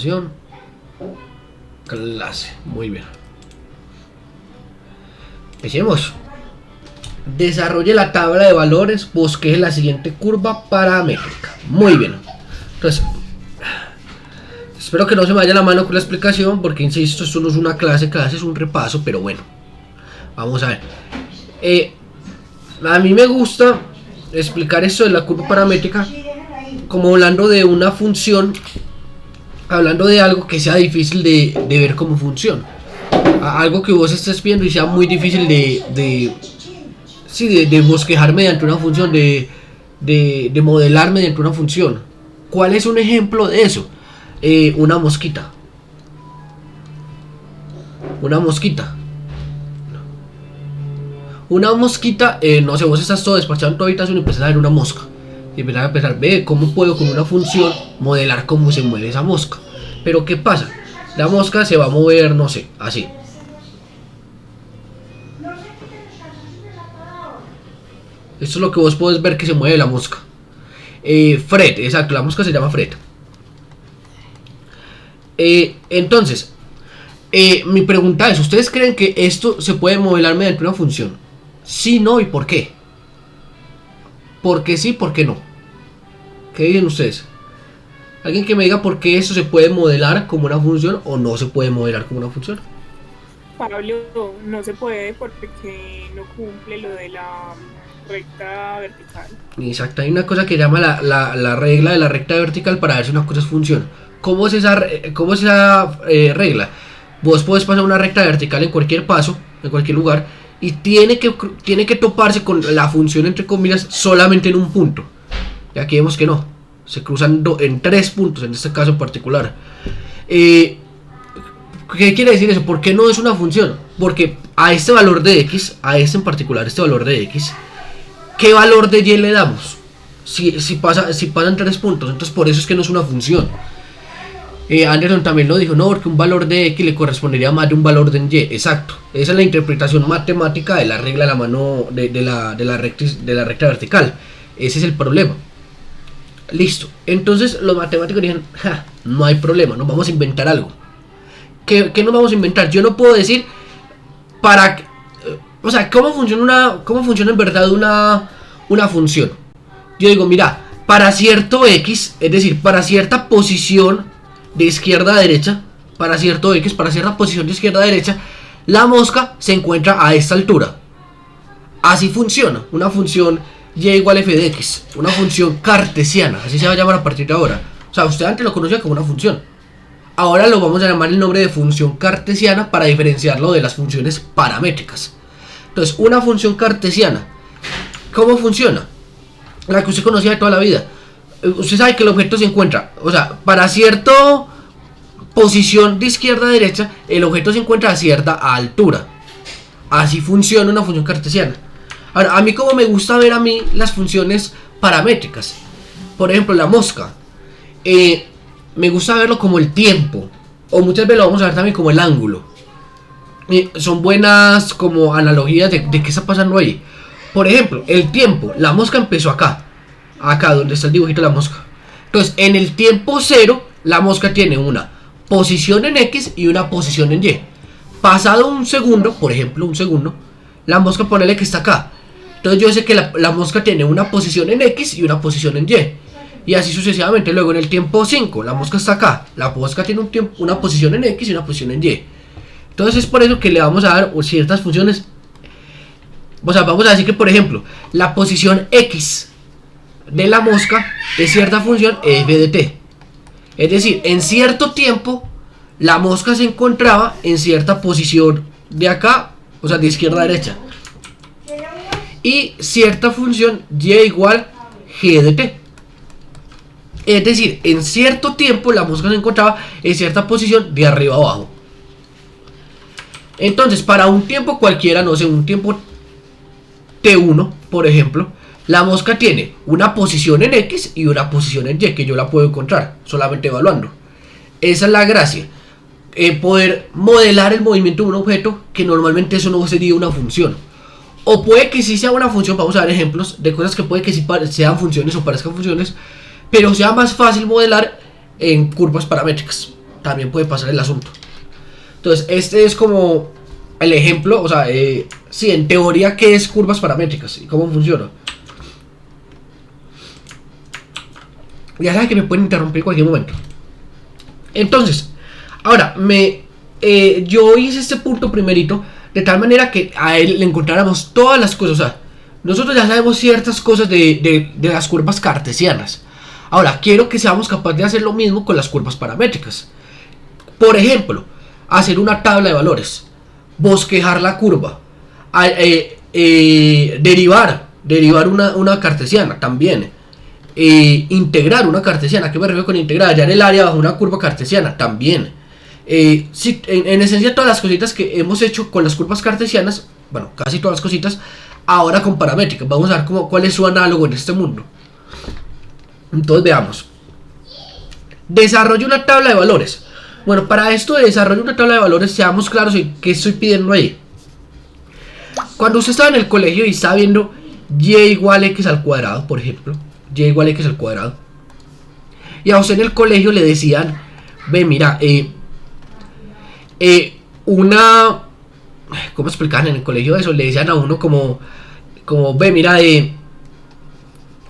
presentación. Clase, muy bien. Empecemos. Desarrolle la tabla de valores, bosqueje la siguiente curva paramétrica. Muy bien. Entonces, espero que no se me vaya la mano con la explicación, porque insisto, esto no es una clase es un repaso, pero bueno. Vamos a ver. A mí me gusta explicar esto de la curva paramétrica como hablando de una función, hablando de algo que sea difícil de ver cómo funciona. Algo que vos estés viendo y sea muy difícil de bosquejar mediante una función, de modelar mediante una función. ¿Cuál es un ejemplo de eso? Una mosquita. Una mosquita. Una mosquita, no sé, vos estás todo despachado en tu habitación y empezás a ver una mosca. Y empezás a pensar, ve, ¿cómo puedo con una función modelar cómo se mueve esa mosca? Pero ¿qué pasa? La mosca se va a mover, no sé, así. Esto es lo que vos podés ver que se mueve la mosca. Fred, exacto, la mosca se llama Fred. Entonces, mi pregunta es, ¿ustedes creen que esto se puede modelar mediante una función? Sí, no, ¿y por qué? ¿Por qué sí, por qué no? ¿Qué dicen ustedes? Alguien que me diga por qué esto se puede modelar como una función o no se puede modelar como una función. Pablo, no se puede porque no cumple lo de la recta vertical. Exacto, hay una cosa que llama la regla de la recta vertical para ver si una cosa es función. ¿Cómo es esa regla? Vos podés pasar una recta vertical en cualquier paso, en cualquier lugar, y tiene que toparse con la función entre comillas solamente en un punto. Y aquí vemos que no, se cruzan en 3 puntos en este caso en particular. ¿Qué quiere decir eso? ¿Por qué no es una función? Porque a este valor de x, a este en particular, este valor de x, ¿qué valor de y le damos? Si pasan 3 puntos, entonces por eso es que no es una función. Anderson también lo dijo, no, porque un valor de x le correspondería a más de un valor de y. Exacto, esa es la interpretación matemática de la regla de la mano de la recta vertical. Ese es el problema. Listo, entonces los matemáticos dijeron, no hay problema, nos vamos a inventar algo. ¿Qué nos vamos a inventar? Yo no puedo decir o sea, ¿cómo funciona en verdad una función? Yo digo, mira, para cierto x, es decir, para cierta posición de izquierda a derecha, para cierto x, para cierta posición de izquierda a derecha, la mosca se encuentra a esta altura. Así funciona una función y igual f de x, una función cartesiana, así se va a llamar a partir de ahora. O sea, usted antes lo conocía como una función. Ahora lo vamos a llamar el nombre de función cartesiana para diferenciarlo de las funciones paramétricas. Entonces, una función cartesiana, ¿cómo funciona? La que usted conocía de toda la vida. Usted sabe que el objeto se encuentra, o sea, para cierta posición de izquierda a derecha, el objeto se encuentra a cierta altura. Así funciona una función cartesiana. Ahora, a mí como me gusta ver a mí las funciones paramétricas, por ejemplo, la mosca, me gusta verlo como el tiempo, o muchas veces lo vamos a ver también como el ángulo. Son buenas como analogías de qué está pasando ahí. Por ejemplo, el tiempo, la mosca empezó acá donde está el dibujito de la mosca. Entonces, en el tiempo 0, la mosca tiene una posición en x y una posición en y. Pasado un segundo, por ejemplo, la mosca, ponele que está acá. Entonces yo sé que la mosca tiene una posición en x y una posición en y. Y así sucesivamente. Luego en el tiempo 5, la mosca está acá. La mosca tiene una posición en x y una posición en y. Entonces es por eso que le vamos a dar ciertas funciones. O sea, vamos a decir que, por ejemplo, la posición x de la mosca es cierta función f de t. Es decir, en cierto tiempo la mosca se encontraba en cierta posición de acá, o sea, de izquierda a derecha. Y cierta función y igual g de t. Es decir, en cierto tiempo la mosca se encontraba en cierta posición de arriba a abajo. Entonces, para un tiempo cualquiera, no sé, un tiempo t1, por ejemplo, la mosca tiene una posición en x y una posición en y, que yo la puedo encontrar solamente evaluando. Esa es la gracia, poder modelar el movimiento de un objeto, que normalmente eso no sería una función. O puede que sí sea una función, vamos a ver ejemplos de cosas que puede que sí sean funciones o parezcan funciones, pero sea más fácil modelar en curvas paramétricas. también puede pasar el asunto. Entonces, este es como el ejemplo, o sea, sí, en teoría, ¿qué es curvas paramétricas y cómo funciona? Ya saben que me pueden interrumpir en cualquier momento. Entonces, ahora, yo hice este punto primerito de tal manera que a él le encontráramos todas las cosas. O sea, nosotros ya sabemos ciertas cosas de las curvas cartesianas. Ahora, quiero que seamos capaces de hacer lo mismo con las curvas paramétricas. Por ejemplo, hacer una tabla de valores, bosquejar la curva, derivar una cartesiana también, integrar una cartesiana. ¿Qué me refiero con integrar? Hallar el área bajo una curva cartesiana también. Sí, en esencia todas las cositas que hemos hecho con las curvas cartesianas, bueno, casi todas las cositas, ahora con paramétricas. Vamos a ver cuál es su análogo en este mundo. Entonces veamos. Desarrollo una tabla de valores. Bueno, para esto de desarrollo una tabla de valores, seamos claros en qué estoy pidiendo ahí. Cuando usted estaba en el colegio y estaba viendo y igual x al cuadrado, por ejemplo, y igual x al cuadrado, y a usted en el colegio le decían, ve, mira, ¿cómo explicaban en el colegio eso? Le decían a uno como ve, mira,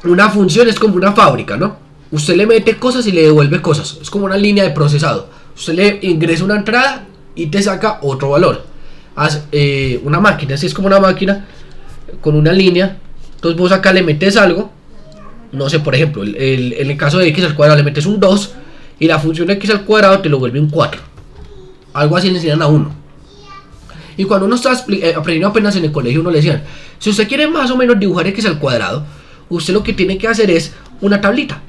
una función es como una fábrica, ¿no? Usted le mete cosas y le devuelve cosas. Es como una línea de procesado. Usted le ingresa una entrada y te saca otro valor. Una máquina, así es como una máquina con una línea. Entonces vos acá le metes algo. No sé, por ejemplo, en el caso de x al cuadrado le metes un 2 y la función x al cuadrado te lo vuelve un 4. Algo así le enseñan a uno. Y cuando uno está aprendiendo apenas en el colegio, uno le decían, si usted quiere más o menos dibujar x al cuadrado, usted lo que tiene que hacer es una tablita.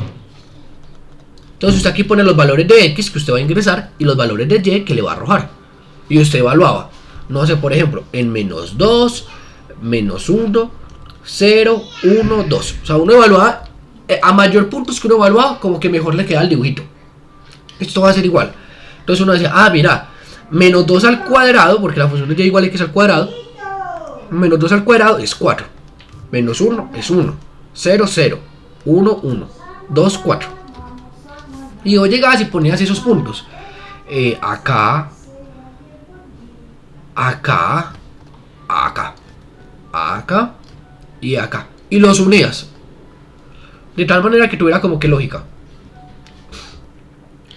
Entonces usted aquí pone los valores de x que usted va a ingresar y los valores de y que le va a arrojar. Y usted evaluaba, no sé, por ejemplo, en menos 2, menos 1, 0, 1, 2. O sea, uno evaluaba, a mayor puntos que uno evaluaba, como que mejor le queda el dibujito. Esto va a ser igual. Entonces uno decía, mira, menos 2 al cuadrado, porque la función de y igual a x al cuadrado, menos 2 al cuadrado es 4. Menos 1 es 1. 0, 0. 1, 1. 2, 4. Y vos llegabas y ponías esos puntos. Acá. Acá. Acá. Acá. Y acá. Y los unías. De tal manera que tuviera como que lógica.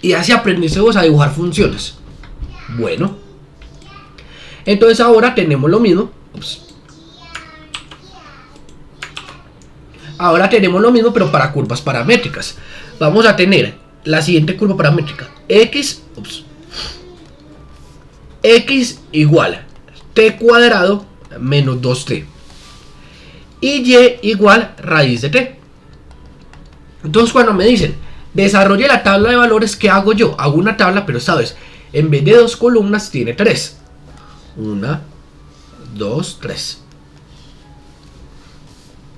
Y así aprendiste vos a dibujar funciones. Bueno. Entonces ahora tenemos lo mismo. Ups. Ahora tenemos lo mismo, pero para curvas paramétricas. Vamos a tener la siguiente curva paramétrica. X igual t cuadrado menos 2t. Y y igual raíz de t. Entonces cuando me dicen, desarrolle la tabla de valores, ¿qué hago yo? Hago una tabla, pero esta vez, en vez de 2 columnas, tiene 3. 1, 2, 3.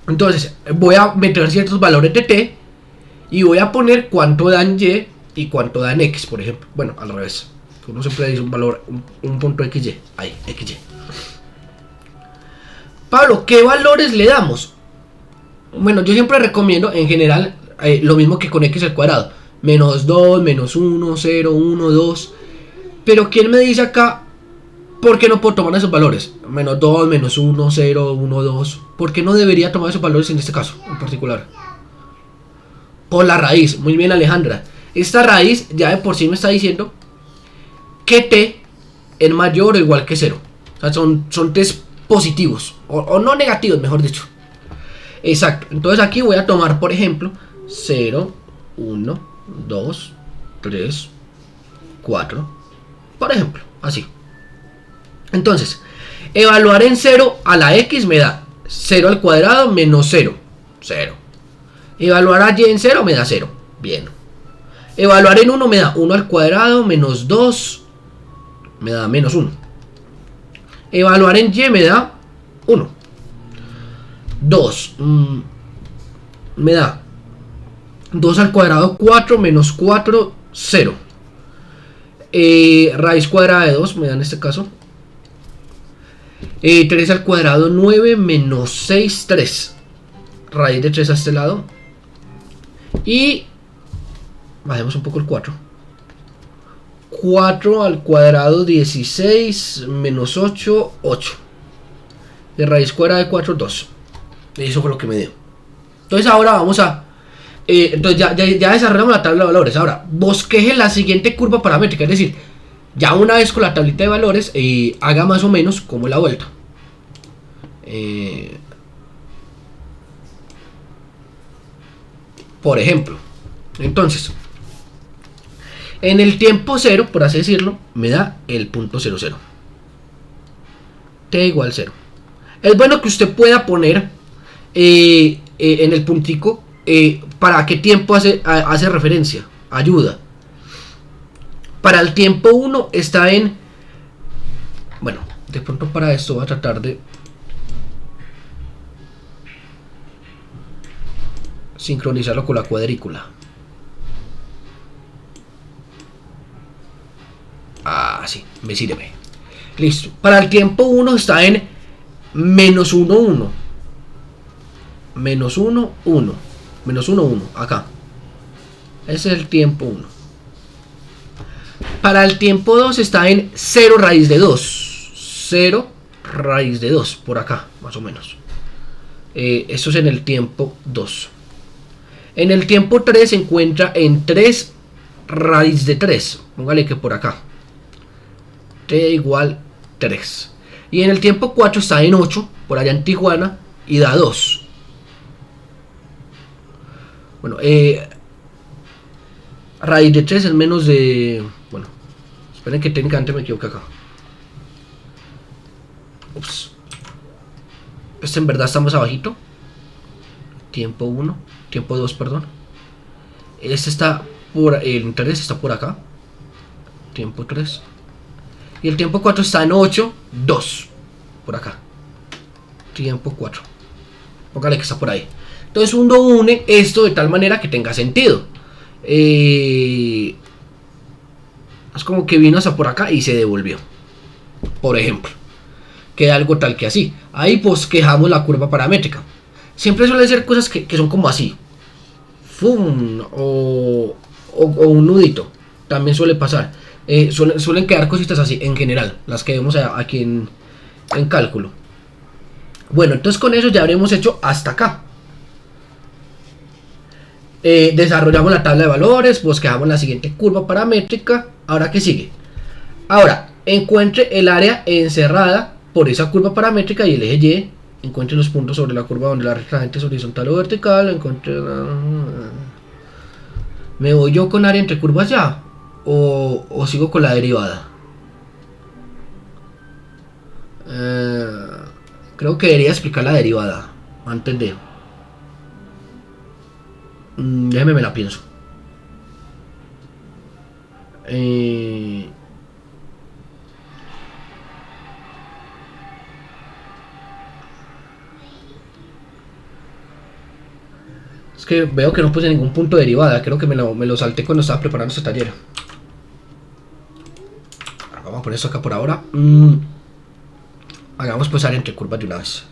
Entonces voy a meter ciertos valores de t y voy a poner cuánto dan y cuánto dan x, por ejemplo. Bueno, al revés. Uno siempre dice un valor, un punto xy. Ahí, xy. Pablo, ¿qué valores le damos? Bueno, yo siempre recomiendo en general lo mismo que con x al cuadrado. Menos 2, menos 1, 0, 1, 2. Pero ¿quién me dice acá por qué no puedo tomar esos valores? Menos 2, menos 1, 0, 1, 2. ¿Por qué no debería tomar esos valores en este caso en particular? Por la raíz. Muy bien, Alejandra. Esta raíz ya de por sí me está diciendo que t es mayor o igual que 0. O sea, son test positivos. O no negativos, mejor dicho. Exacto. Entonces aquí voy a tomar, por ejemplo, 0, 1, 2, 3, 4. Por ejemplo, así. Entonces, evaluar en 0 a la x me da 0 al cuadrado menos 0. 0. Evaluar a y en 0 me da 0. Bien. Evaluar en 1 me da 1 al cuadrado menos 2. Me da menos 1. Evaluar en y me da 1. 2. Me da 2 al cuadrado 4 menos 4, 0. Raíz cuadrada de 2 me da en este caso 3 al cuadrado 9 menos 6, 3. Raíz de 3 a este lado. Y bajemos un poco el 4. 4 al cuadrado 16 menos 8, 8. De raíz cuadrada de 4, 2. Eso fue lo que me dio. Entonces ahora vamos a... entonces ya desarrollamos la tabla de valores. Ahora, bosqueje la siguiente curva paramétrica. Es decir, ya una vez con la tablita de valores, haga más o menos como la vuelta. Por ejemplo, entonces, en el tiempo 0, por así decirlo, me da el punto 00. T igual 0. Es bueno que usted pueda poner en el puntico para qué tiempo hace referencia, ayuda. Para el tiempo 1 está en... Bueno, de pronto para esto voy a tratar de sincronizarlo con la cuadrícula. Ah, sí, me sirve. Listo. Para el tiempo 1 está en menos 1, 1. Menos 1, 1. Menos 1, 1. Acá. Ese es el tiempo 1. Para el tiempo 2 está en 0 raíz de 2. 0 raíz de 2. Por acá, más o menos. Eso es en el tiempo 2. En el tiempo 3 se encuentra en 3 raíz de 3. Póngale que por acá. T igual 3. Y en el tiempo 4 está en 8, por allá en Tijuana, y da 2. Bueno, raíz de 3 es menos de... Bueno, esperen que técnicamente me equivoqué acá. Ups. Este en verdad está más abajito. Tiempo 1, tiempo 2, perdón. Este está por... El 3 está por acá. Tiempo 3. Y el tiempo 4 está en 8, 2. Por acá. Tiempo 4. Póngale que está por ahí. Entonces uno une esto de tal manera que tenga sentido. Es como que vino hasta por acá y se devolvió. Por ejemplo. Queda algo tal que así. Ahí bosquejamos la curva paramétrica. Siempre suelen ser cosas que son como así. ¡Fum! O un nudito. También suele pasar. Suelen quedar cositas así en general, las que vemos aquí en cálculo. Bueno, entonces con eso ya habremos hecho hasta acá. Desarrollamos la tabla de valores, bosquejamos la siguiente curva paramétrica. Ahora, ¿qué sigue? Ahora, encuentre el área encerrada por esa curva paramétrica y el eje Y. Encuentre los puntos sobre la curva donde la rectangente es horizontal o vertical. Encuentre... ¿Me voy yo con área entre curvas ya? ¿O sigo con la derivada? Creo que debería explicar la derivada antes de... déjeme me la pienso. Es que veo que no puse ningún punto de derivada. Creo que me lo salté cuando estaba preparando este taller. Vamos a poner esto acá por ahora. Hagamos pues área entre curvas de una vez.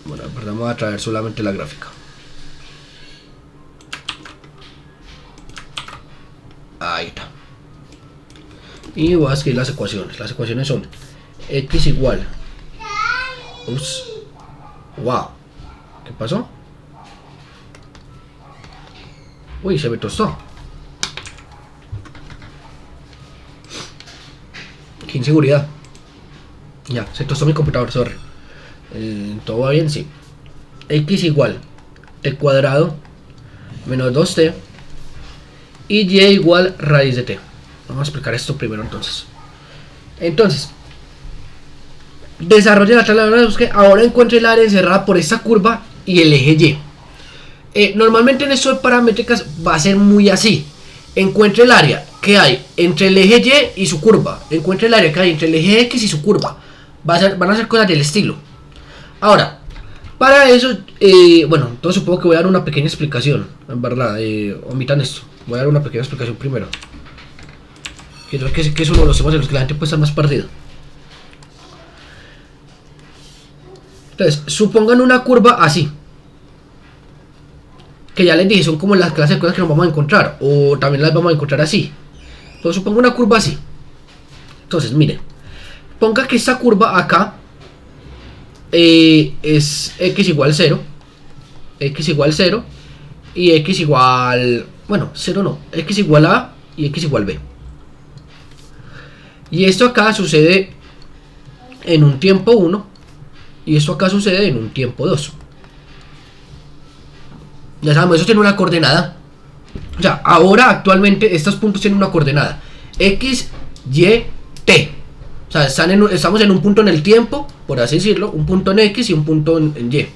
Bueno, en verdad me voy a traer solamente la gráfica. Ahí está. Y voy a escribir las ecuaciones. Las ecuaciones son x igual... Ups. Wow. ¿Qué pasó? Uy, se me tostó. Qué inseguridad. Ya, se tostó mi computador, sorry. ¿Todo va bien? Sí. X igual t cuadrado menos 2t y y igual raíz de t. Vamos a explicar esto primero entonces. Entonces, desarrolla la tabla de valores que ahora encuentre el área encerrada por esta curva y el eje Y. Normalmente en esto de paramétricas va a ser muy así. Encuentre el área que hay entre el eje Y y su curva. Encuentre el área que hay entre el eje X y su curva. Van a ser cosas del estilo. Ahora, para eso, bueno, entonces supongo que voy a dar una pequeña explicación. En verdad, omitan esto. Voy a dar una pequeña explicación primero. Que es uno de los temas en los que la gente puede estar más perdido. Entonces, supongan una curva así. Que ya les dije, son como las clases de cosas que nos vamos a encontrar. O también las vamos a encontrar así. Entonces, supongo una curva así. Entonces, miren. Ponga que esta curva acá es x igual 0. X igual 0. Y x igual... Bueno, 0 no. X igual a y x igual b. Y esto acá sucede en un tiempo 1. Y esto acá sucede en un tiempo 2. Ya sabemos, eso tiene una coordenada. O sea, ahora actualmente estos puntos tienen una coordenada. X, Y, T. O sea, estamos en un punto en el tiempo, por así decirlo. Un punto en X y un punto en Y.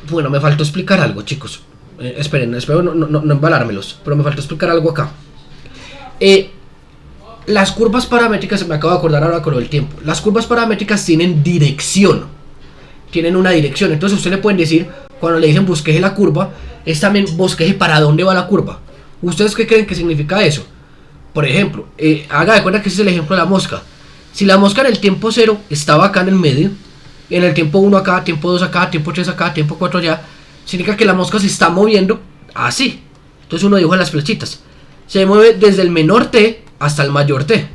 Bueno, me faltó explicar algo, chicos. Esperen, espero no embalármelos. Pero me faltó explicar algo acá. Las curvas paramétricas, se me acabo de acordar ahora con el tiempo. Las curvas paramétricas tienen dirección. Tienen una dirección. Entonces ustedes le pueden decir, cuando le dicen bosqueje la curva, es también bosqueje para dónde va la curva. ¿Ustedes qué creen que significa eso? Por ejemplo, haga de cuenta que ese es el ejemplo de la mosca. Si la mosca en el tiempo 0 estaba acá en el medio, en el tiempo 1 acá, tiempo 2 acá, tiempo 3 acá, tiempo 4 allá, significa que la mosca se está moviendo así. Entonces uno dibuja las flechitas. Se mueve desde el menor t hasta el mayor t.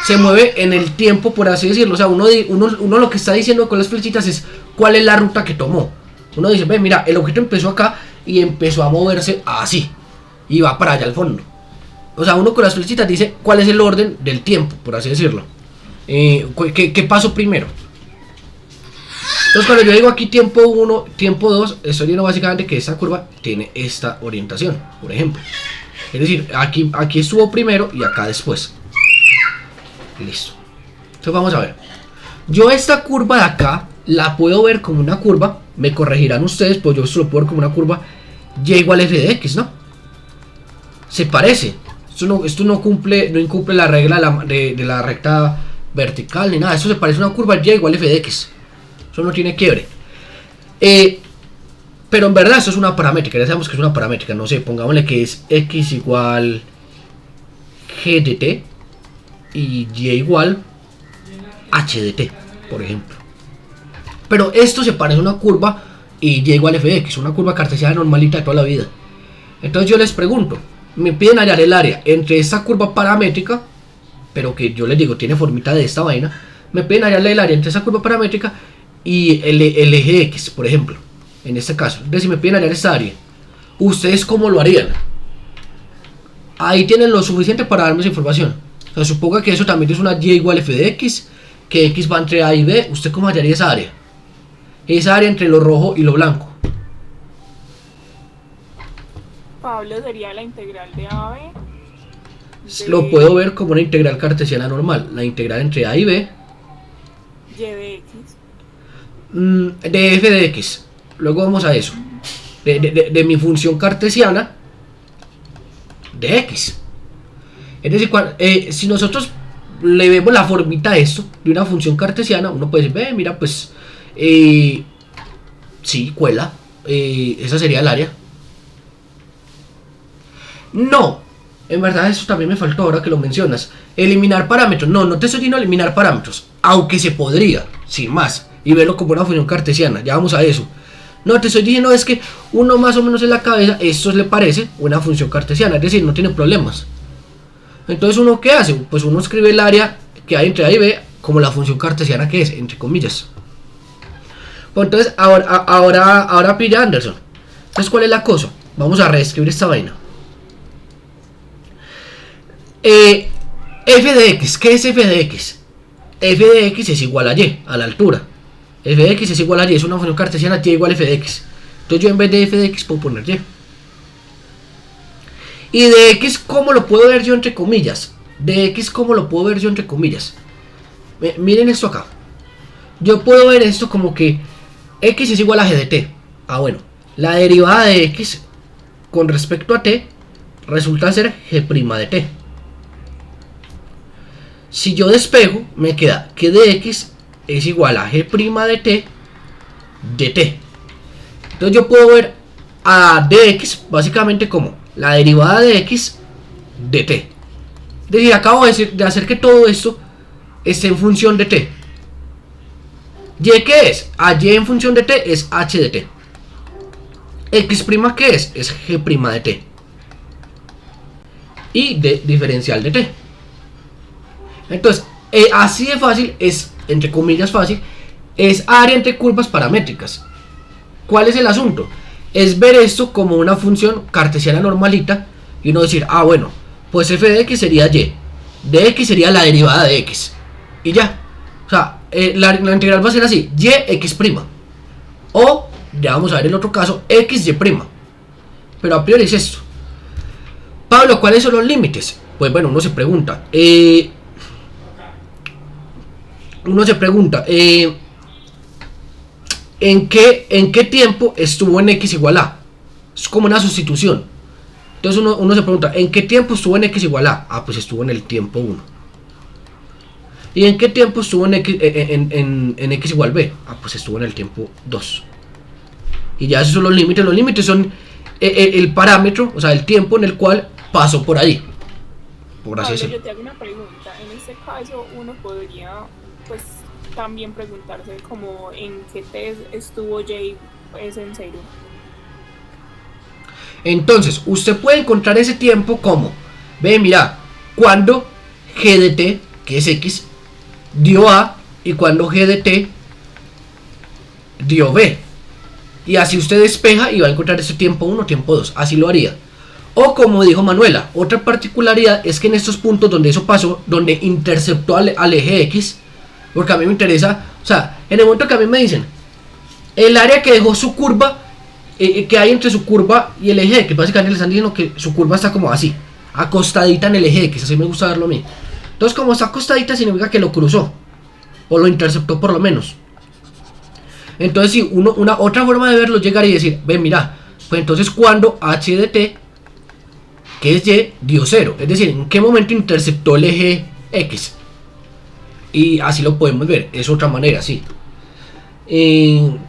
Se mueve en el tiempo, por así decirlo. O sea, uno lo que está diciendo con las flechitas es cuál es la ruta que tomó. Uno dice, ve, mira, el objeto empezó acá y empezó a moverse así. Y va para allá al fondo. O sea, uno con las flechitas dice cuál es el orden del tiempo, por así decirlo. ¿Qué pasó primero? Entonces, cuando yo digo aquí tiempo 1, tiempo 2, estoy diciendo básicamente que esta curva tiene esta orientación, por ejemplo. Es decir, aquí estuvo primero y acá después. Listo. Entonces vamos a ver. Yo esta curva de acá la puedo ver como una curva. Me corregirán ustedes, pues yo esto lo puedo ver como una curva y igual f de x, ¿no? Se parece. Esto no incumple la regla de la recta vertical ni nada. Esto se parece a una curva y igual f de x. Eso no tiene quiebre. Pero en verdad esto es una paramétrica. Ya sabemos que es una paramétrica. No sé, pongámosle que es x igual g de t y y igual h de t, por ejemplo. Pero esto se parece a una curva y y igual f de x, una curva cartesiana normalita de toda la vida. Entonces yo les pregunto, me piden hallar el área entre esta curva paramétrica, pero que yo les digo tiene formita de esta vaina. Me piden hallar el área entre esa curva paramétrica y el eje x, por ejemplo, en este caso. Entonces si me piden hallar esta área, ¿ustedes cómo lo harían? Ahí tienen lo suficiente para darme esa información. O sea, suponga que eso también es una y igual f de x, que x va entre a y b. ¿Usted cómo hallaría esa área? Esa área entre lo rojo y lo blanco. Pablo, sería la integral de a b. Lo puedo ver como una integral cartesiana normal. La integral entre a y b. Y de x. De f de x. Luego vamos a eso. De mi función cartesiana de x. Es decir, si nosotros le vemos la formita a esto de una función cartesiana, uno puede decir, ve, mira, pues sí, cuela. Esa sería el área. No, en verdad eso también me faltó ahora que lo mencionas. Eliminar parámetros. No te estoy diciendo eliminar parámetros, aunque se podría, sin más, y verlo como una función cartesiana. Ya vamos a eso. No, te estoy diciendo es que uno más o menos en la cabeza esto le parece una función cartesiana, es decir, no tiene problemas. Entonces uno ¿qué hace? Pues uno escribe el área que hay entre a y b como la función cartesiana que es, entre comillas. Pues entonces ahora pilla Anderson. Entonces ¿cuál es la cosa? Vamos a reescribir esta vaina. F de x, ¿qué es f de x? F de x es igual a y, a la altura. F de x es igual a y, es una función cartesiana, y igual a f de x. Entonces yo en vez de f de x puedo poner y. Y de x, ¿cómo lo puedo ver yo entre comillas? De x, ¿cómo lo puedo ver yo entre comillas? Miren esto acá. Yo puedo ver esto como que x es igual a g de t. Ah, bueno. La derivada de x con respecto a t resulta ser g' de t. Si yo despejo, me queda que de x es igual a g' de t de t. Entonces yo puedo ver a dx básicamente como la derivada de x de t. Es decir, acabo de hacer que todo esto esté en función de t. ¿Y qué es? A y en función de t es h de t. X', ¿qué es? Es g' de t. Y de diferencial de t. Entonces, así de fácil es, entre comillas fácil, es área entre curvas paramétricas. ¿Cuál es el asunto? Es ver esto como una función cartesiana normalita y uno decir, ah bueno, pues f de x sería y, de x sería la derivada de x. Y ya. O sea, la integral va a ser así, y x'. O, ya vamos a ver el otro caso, x y'. Pero a priori es esto. Pablo, ¿cuáles son los límites? Pues bueno, uno se pregunta. ¿En qué tiempo estuvo en x igual a? Es como una sustitución. Entonces uno se pregunta, ¿en qué tiempo estuvo en x igual a? Ah, pues estuvo en el tiempo 1. ¿Y en qué tiempo estuvo en x igual b? Ah, pues estuvo en el tiempo 2. Y ya esos son los límites. Los límites son el parámetro, o sea, el tiempo en el cual pasó por ahí. Por así decirlo. Yo te hago una pregunta. En este caso, uno podría, pues, también preguntarse como en qué test estuvo y es en 0. Entonces, usted puede encontrar ese tiempo como, ve, mira, cuando g de t, que es x, dio a, y cuando g de t dio b. Y así usted despeja y va a encontrar ese tiempo 1, tiempo 2. Así lo haría. O como dijo Manuela, otra particularidad es que en estos puntos donde eso pasó, donde interceptó al eje x, porque a mí me interesa, o sea, en el momento que a mí me dicen el área que dejó su curva, que hay entre su curva y el eje x, básicamente le están diciendo que su curva está como así, acostadita en el eje x, así me gusta verlo a mí. Entonces, como está acostadita significa que lo cruzó, o lo interceptó por lo menos. Entonces, si una otra forma de verlo llegar y decir, ven, mira, pues entonces cuando h de t, que es y, dio 0, es decir, en qué momento interceptó el eje x. Y así lo podemos ver, es otra manera, sí.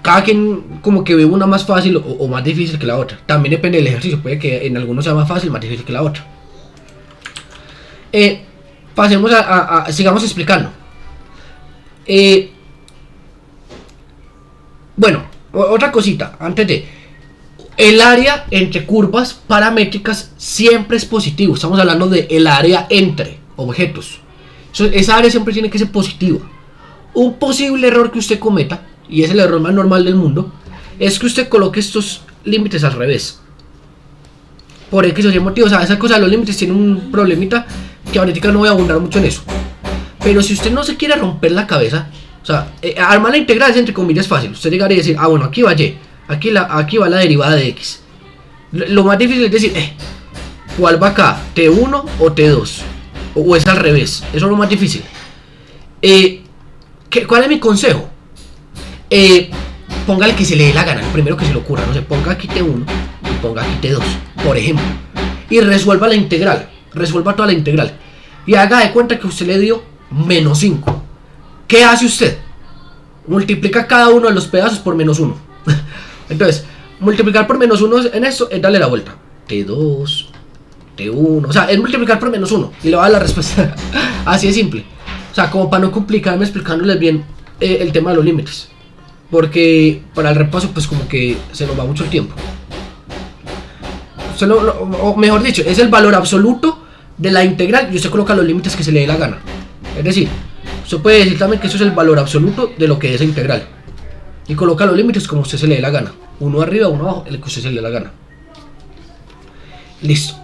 Cada quien como que ve una más fácil o más difícil que la otra. También depende del ejercicio, puede que en algunos sea más fácil, más difícil que la otra. Pasemos sigamos explicando. Bueno, otra cosita, antes de... El área entre curvas paramétricas siempre es positivo. Estamos hablando de el área entre objetos. Esa área siempre tiene que ser positiva. Un posible error que usted cometa, y es el error más normal del mundo, es que usted coloque estos límites al revés. Por X o Y motivo. O sea, esa cosa de los límites tiene un problemita que ahorita no voy a abundar mucho en eso. Pero si usted no se quiere romper la cabeza, o sea, armar la integral es entre comillas fácil. Usted llegaría a decir, ah bueno, aquí va y, aquí va la derivada de x. Lo más difícil es decir, ¿cuál va acá? ¿T1 o T2? O es al revés. Eso es lo más difícil. ¿Cuál es mi consejo? Ponga el que se le dé la gana, el primero que se le ocurra. No sé, ponga aquí T1 y ponga aquí T2, por ejemplo. Y resuelva la integral. Resuelva toda la integral. Y haga de cuenta que usted le dio menos 5. ¿Qué hace usted? Multiplica cada uno de los pedazos por menos 1. Entonces, multiplicar por menos 1 en esto es darle la vuelta. T2, T1. O sea, es multiplicar por menos 1 y le va a dar la respuesta. Así de simple. O sea, como para no complicarme explicándoles bien el tema de los límites. Porque para el repaso, pues como que se nos va mucho el tiempo. O mejor dicho, es el valor absoluto de la integral y usted coloca los límites que se le dé la gana. Es decir, usted puede decir también que eso es el valor absoluto de lo que es esa integral. Y coloca los límites como usted se le dé la gana. Uno arriba, uno abajo, el que usted se le dé la gana. Listo.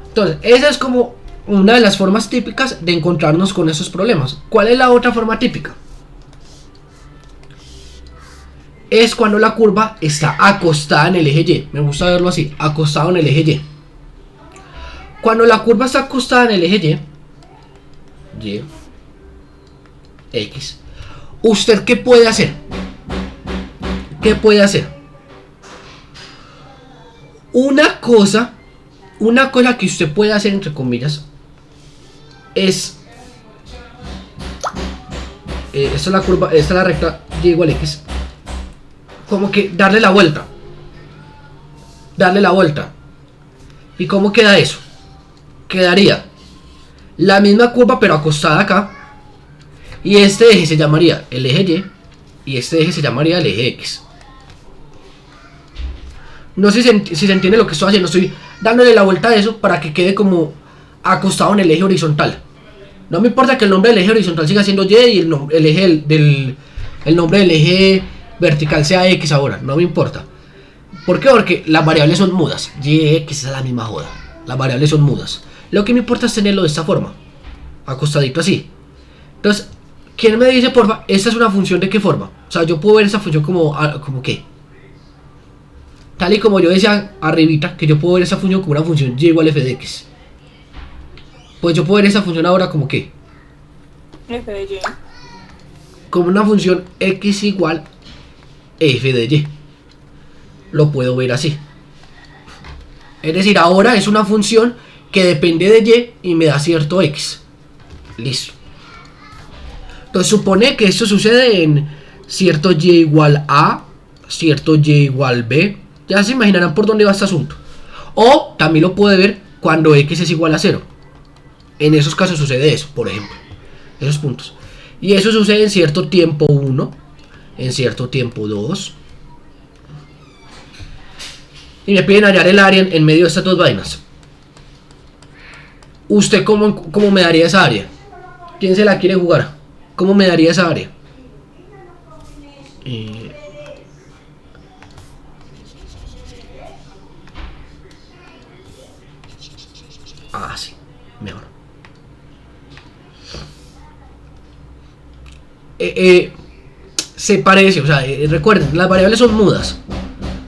Entonces, esa es como una de las formas típicas de encontrarnos con esos problemas. ¿Cuál es la otra forma típica? Es cuando la curva está acostada en el eje Y. Me gusta verlo así, acostado en el eje Y. Cuando la curva está acostada en el eje Y, X, ¿usted qué puede hacer? ¿Qué puede hacer? Una cosa que usted puede hacer, entre comillas, es... esta es la curva, esta es la recta Y igual X. Como que darle la vuelta. Darle la vuelta. ¿Y cómo queda eso? Quedaría la misma curva pero acostada acá. Y este eje se llamaría el eje Y y este eje se llamaría el eje X. No sé si se entiende lo que estoy haciendo. Estoy dándole la vuelta a eso para que quede como acostado en el eje horizontal. No me importa que el nombre del eje horizontal siga siendo Y y el nombre del eje vertical sea X ahora. No me importa. ¿Por qué? Porque las variables son mudas. Y y X es la misma joda. Las variables son mudas. Lo que me importa es tenerlo de esta forma, acostadito así. Entonces, ¿quién me dice, porfa, esta es una función de qué forma? O sea, yo puedo ver esa función como qué. Tal y como yo decía arribita, que yo puedo ver esa función como una función y igual f de x. Pues yo puedo ver esa función ahora como qué. F de y. Como una función x igual f de y. Lo puedo ver así. Es decir, ahora es una función que depende de y me da cierto x. Listo. Entonces supone que esto sucede en cierto y igual a, cierto y igual b. Ya se imaginarán por dónde va este asunto. O también lo puede ver cuando x es igual a 0. En esos casos sucede eso, por ejemplo. Esos puntos. Y eso sucede en cierto tiempo 1, en cierto tiempo 2. Y me piden hallar el área en medio de estas dos vainas. ¿Usted cómo me daría esa área? ¿Quién se la quiere jugar? ¿Cómo me daría esa área? Sí, mejor. Se parece, o sea, recuerden, las variables son mudas.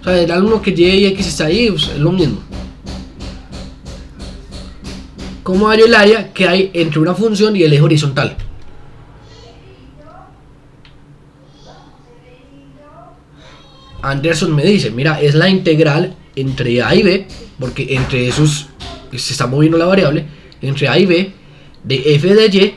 O sea, el alumno que y x está ahí, pues, es lo mismo. ¿Cómo hallo el área que hay entre una función y el eje horizontal? Anderson me dice, mira, es la integral entre a y b, porque entre esos se está moviendo la variable, entre a y b, de f de y,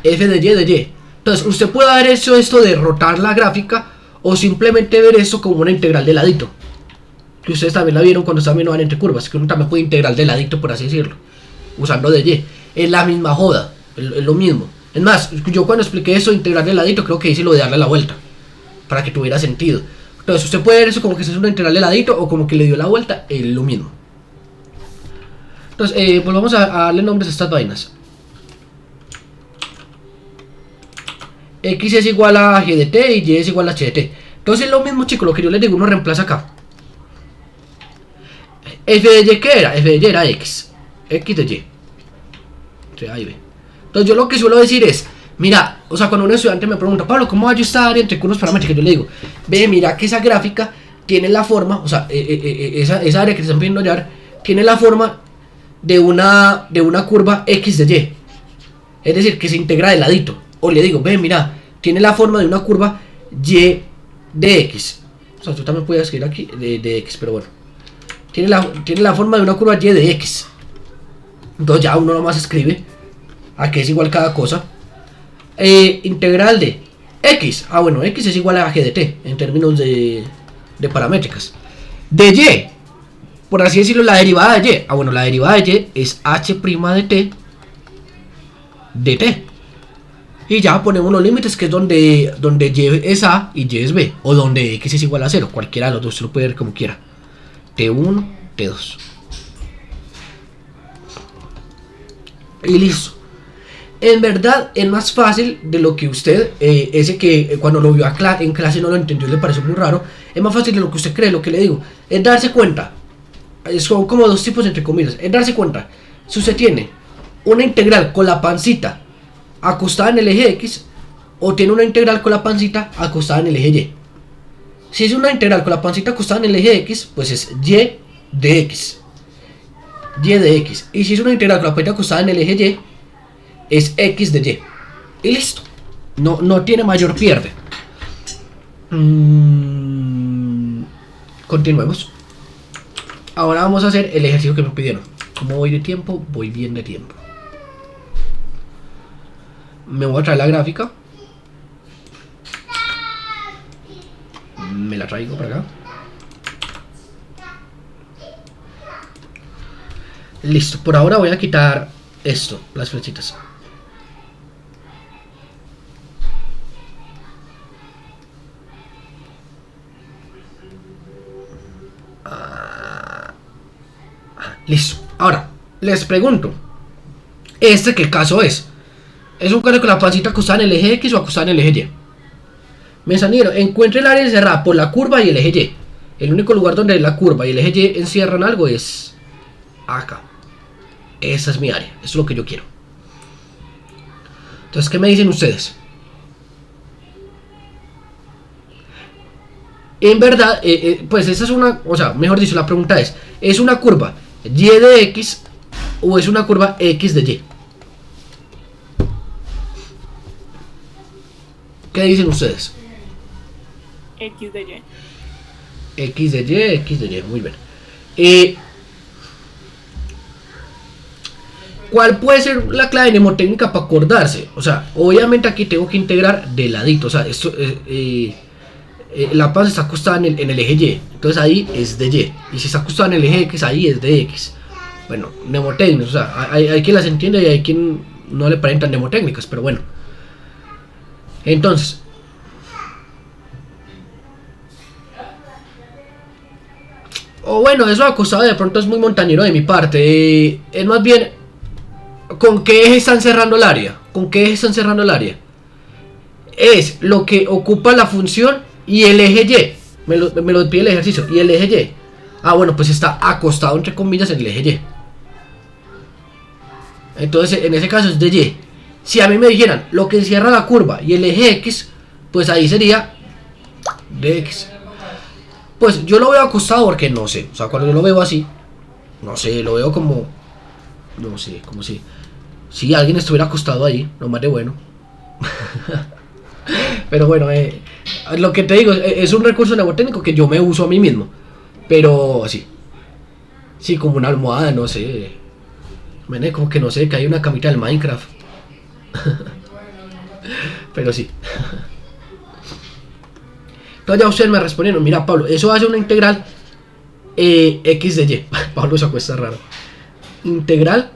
f de y. Entonces, usted puede haber hecho esto de rotar la gráfica, o simplemente ver esto como una integral de ladito. Que ustedes también la vieron cuando también van entre curvas, que uno también puede integrar de ladito, por así decirlo, usando de y. Es la misma joda, es lo mismo. Es más, yo cuando expliqué eso, integrar de ladito, creo que hice lo de darle la vuelta, para que tuviera sentido. Entonces usted puede ver eso como que es una integral de ladito, o como que le dio la vuelta, es lo mismo. Entonces, pues vamos a darle nombres a estas vainas. X es igual a g de t y y es igual a h de t. Entonces es lo mismo, chicos, lo que yo les digo, uno reemplaza acá. F de y, ¿qué era? F de y era x de y, entre a y b. Entonces yo lo que suelo decir es, mira, o sea, cuando un estudiante me pregunta, Pablo, ¿cómo hallo esta área entre unos parámetros? Yo le digo, ve, mira que esa gráfica tiene la forma, o sea, esa área que te están pidiendo hallar, tiene la forma de una curva x de y. Es decir, que se integra de ladito. O le digo, ve, mira, tiene la forma de una curva y de x. O sea, tú también puedes escribir aquí de x, pero bueno. Tiene la forma de una curva y de x. Entonces ya uno nomás escribe a que es igual cada cosa. Integral de x. Bueno, x es igual a g de t en términos de paramétricas. De y, por así decirlo, la derivada de y. Bueno, la derivada de y es h' de t de t. Y ya ponemos los límites, que es donde y es a y y es b. O donde x es igual a 0. Cualquiera de los dos, se lo puede ver como quiera. T1, T2. Y listo. En verdad es más fácil de lo que usted, ese que cuando lo vio en clase no lo entendió y le pareció muy raro. Es más fácil de lo que usted cree, lo que le digo. Es darse cuenta. Son como dos tipos entre comillas. Es darse cuenta. Si usted tiene una integral con la pancita acostada en el eje X, o tiene una integral con la pancita acostada en el eje Y. Si es una integral con la pancita acostada en el eje X, pues es y de x. Y de x. Y si es una integral con la pancita acostada en el eje Y, es x de y. Y listo. No tiene mayor pierde. Continuemos. Ahora vamos a hacer el ejercicio que me pidieron. ¿Cómo voy de tiempo? Voy bien de tiempo. Me voy a traer la gráfica. Me la traigo para acá. Listo, por ahora voy a quitar esto, las flechitas. Listo. Ahora, les pregunto, ¿qué caso es? ¿Es un caso con la pancita acostada en el eje X o acostada en el eje Y? Mesanero, encuentre el área encerrada por la curva y el eje Y. El único lugar donde la curva y el eje Y encierran algo es acá. Esa es mi área, eso es lo que yo quiero. Entonces, ¿qué me dicen ustedes? En verdad, pues esa es una, o sea, mejor dicho, la pregunta ¿es una curva Y de X o es una curva X de Y? ¿Qué dicen ustedes? X de Y. X de Y, X de Y, muy bien. ¿Cuál puede ser la clave mnemotécnica para acordarse? O sea, obviamente aquí tengo que integrar de ladito. O sea, esto, la panza está acostada en el eje Y. Entonces ahí es de Y. Y si está acostada en el eje X, ahí es de X. Bueno, mnemotécnicas. O sea, hay quien las entiende y hay quien no le parecen tan mnemotécnicas. Pero bueno. Entonces. O bueno, eso acostado de pronto es muy montañero de mi parte. Es más bien, ¿con qué eje están cerrando el área? ¿Con qué eje están cerrando el área? Es lo que ocupa la función y el eje Y. Me lo pide el ejercicio. Y el eje Y. Ah, bueno, pues está acostado entre comillas en el eje Y. Entonces, en ese caso es de Y. Si a mí me dijeran lo que encierra la curva y el eje X, pues ahí sería de X. Pues yo lo veo acostado porque no sé. O sea, cuando yo lo veo así, no sé, lo veo como, no sé, como si alguien estuviera acostado ahí, no más de bueno. Pero bueno, lo que te digo, es un recurso mnemotécnico que yo me uso a mí mismo. Pero así. Sí, como una almohada, no sé. Como que no sé, que hay una camita del Minecraft. Pero sí. Entonces ya ustedes me respondieron, mira Pablo, eso hace una integral X de Y. Pablo se acuesta raro. Integral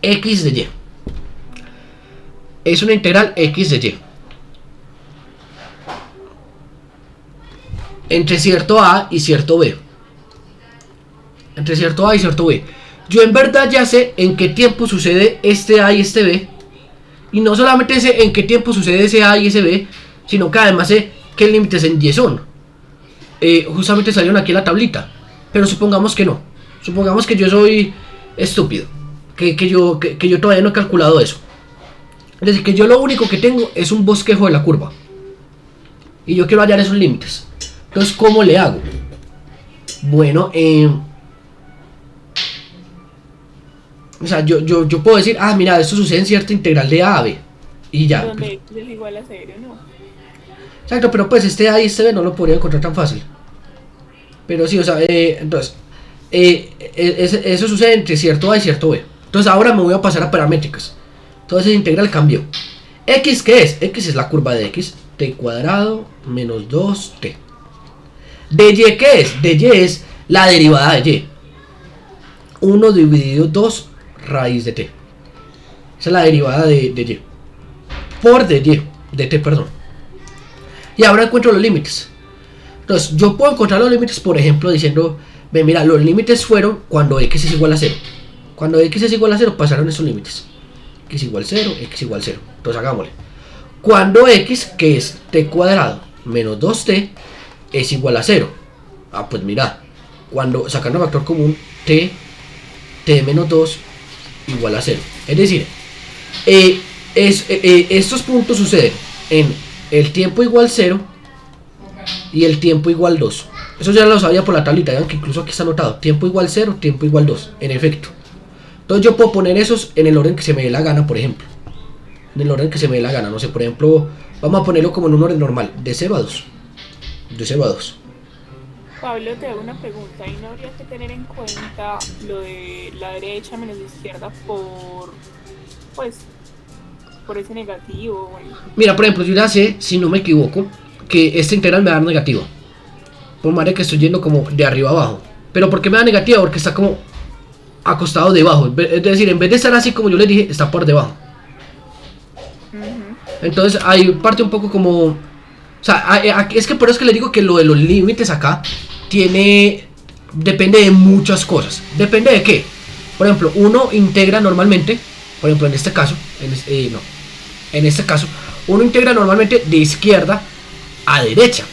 X de Y. Es una integral X de Y. Entre cierto A y cierto B. Entre cierto A y cierto B. Yo en verdad ya sé en qué tiempo sucede este A y este B. Y no solamente sé en qué tiempo sucede ese A y ese B, sino que además sé qué límites en Y son. Justamente salieron aquí en la tablita. Pero supongamos que no. Supongamos que yo soy estúpido. Que yo todavía no he calculado eso. Es decir, que yo lo único que tengo es un bosquejo de la curva. Y yo quiero hallar esos límites. Entonces, ¿cómo le hago? Bueno, o sea, yo puedo decir, ah, mira, esto sucede en cierta integral de A a B. Y ya. Donde X es igual a 0, ¿no? Exacto, pero pues este A y este B no lo podría encontrar tan fácil. Pero sí, o sea, entonces, eso sucede entre cierto A y cierto B. Entonces ahora me voy a pasar a paramétricas. Entonces esa integral cambió. ¿X qué es? X es la curva de X. T cuadrado menos 2T. ¿De Y qué es? De Y es la derivada de Y. 1 dividido 2 raíz de T. Esa es la derivada de Y. Por de Y. De T, perdón. Y ahora encuentro los límites. Entonces yo puedo encontrar los límites, por ejemplo, diciendo, ve, mira, los límites fueron cuando X es igual a 0. Cuando X es igual a 0 pasaron esos límites. X igual 0, X igual 0. Entonces hagámosle. Cuando X, que es T cuadrado menos 2T, es igual a 0. Ah, pues mira, cuando sacando factor común, T menos 2 igual a 0. Es decir, estos puntos suceden en el tiempo igual 0 y el tiempo igual 2. Eso ya lo sabía por la tablita, vean que incluso aquí está anotado. Tiempo igual 0, tiempo igual 2, en efecto. Entonces yo puedo poner esos en el orden que se me dé la gana, por ejemplo. En el orden que se me dé la gana, no sé, por ejemplo, vamos a ponerlo como en un orden normal, de 0 a 2. De 0 a 2. Pablo, te hago una pregunta. ¿Y no habría que tener en cuenta lo de la derecha menos la izquierda por ese negativo? Bueno. Mira, por ejemplo, yo ya sé, si no me equivoco, que esta integral me va a dar negativa. Por más de que estoy yendo como de arriba a abajo. ¿Pero por qué me da negativa? Porque está como acostado debajo. Es decir, en vez de estar así como yo les dije, está por debajo. Entonces ahí parte un poco como... O sea, es que por eso es que les digo que lo de los límites acá tiene depende de muchas cosas. ¿Depende de qué? Por ejemplo, uno integra normalmente, por ejemplo, en este caso, en este caso, uno integra normalmente de izquierda a derecha.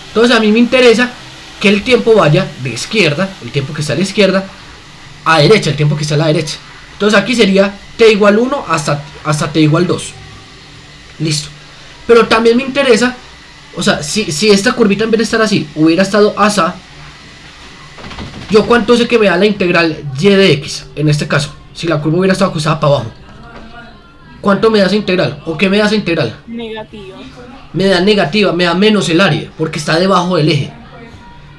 Entonces a mí me interesa que el tiempo vaya de izquierda, el tiempo que está a la izquierda, a derecha, el tiempo que está a la derecha. Entonces aquí sería t igual 1 hasta t igual 2. Listo. Pero también me interesa, o sea, si esta curvita en vez de estar así, hubiera estado asá, yo cuánto sé que me da la integral y de x, en este caso, si la curva hubiera estado acostada para abajo. ¿Cuánto me da esa integral? ¿O qué me da esa integral? Negativa. Me da negativa, me da menos el área, porque está debajo del eje.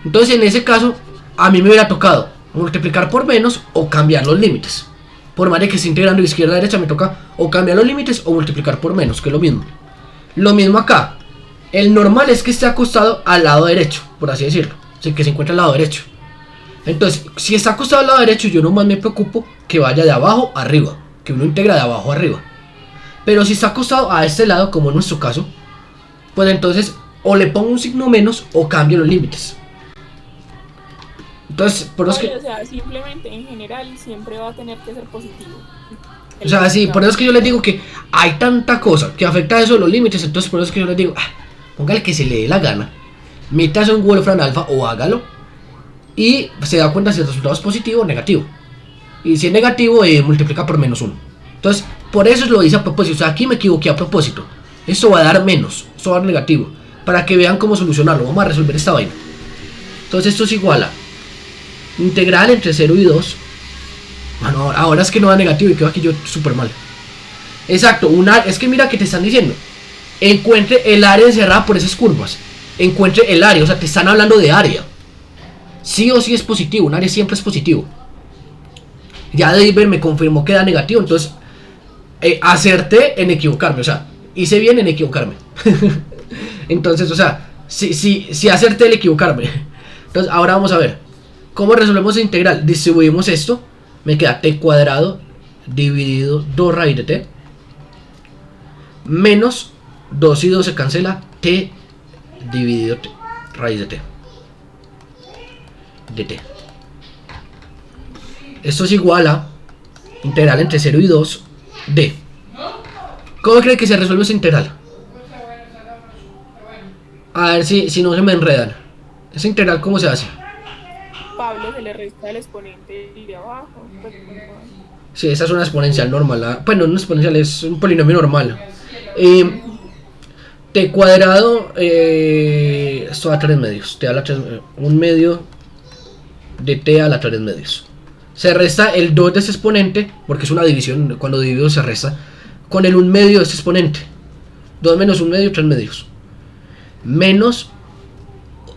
Entonces en ese caso, a mí me hubiera tocado multiplicar por menos o cambiar los límites. Por más de que esté integrando de izquierda a derecha, me toca o cambiar los límites o multiplicar por menos, que es lo mismo. Lo mismo acá. El normal es que esté acostado al lado derecho, por así decirlo. O sea, que se encuentra al lado derecho. Entonces, si está acostado al lado derecho, yo nomás me preocupo que vaya de abajo a arriba, que uno integra de abajo a arriba. Pero si está acostado a este lado, como en nuestro caso, pues entonces o le pongo un signo menos o cambio los límites. Entonces, por eso es que... O sea, simplemente en general siempre va a tener que ser positivo. O sea, sí, por eso es que yo les digo que hay tanta cosa que afecta a eso los límites. Entonces por eso es que yo les digo, póngale que se le dé la gana, métase un Wolfram Alpha o hágalo y se da cuenta si el resultado es positivo o negativo. Y si es negativo, multiplica por menos 1. Entonces, por eso lo hice a propósito. O sea, aquí me equivoqué a propósito. Esto va a dar menos, esto va a dar negativo, para que vean cómo solucionarlo. Vamos a resolver esta vaina. Entonces esto es igual a integral entre 0 y 2. Bueno, ahora es que no da negativo y quedo aquí yo súper mal. Exacto, es que mira que te están diciendo, encuentre el área encerrada por esas curvas. Encuentre el área, o sea, te están hablando de área. Sí o sí es positivo, un área siempre es positivo. Ya David me confirmó que da negativo, entonces acerté en equivocarme, o sea, hice bien en equivocarme. Entonces, o sea, sí acerté el equivocarme. Entonces, ahora vamos a ver cómo resolvemos la integral. Distribuimos esto, me queda t cuadrado dividido 2 raíz de t menos 2 y 2 se cancela, t dividido t, raíz de t. Esto es igual a integral entre 0 y 2 de... ¿Cómo cree que se resuelve esa integral? A ver si no se me enredan. ¿Esa integral cómo se hace? Pablo, se le resta el exponente de abajo. Sí, esa es una exponencial normal. Bueno, no una exponencial, es un polinomio normal. T cuadrado, esto da 3 medios. T a la 3, un medio de t a la 3 medios. Se resta el 2 de este exponente, porque es una división, cuando divido se resta, con el 1 medio de este exponente. 2 menos 1 medio, 3 medios. Menos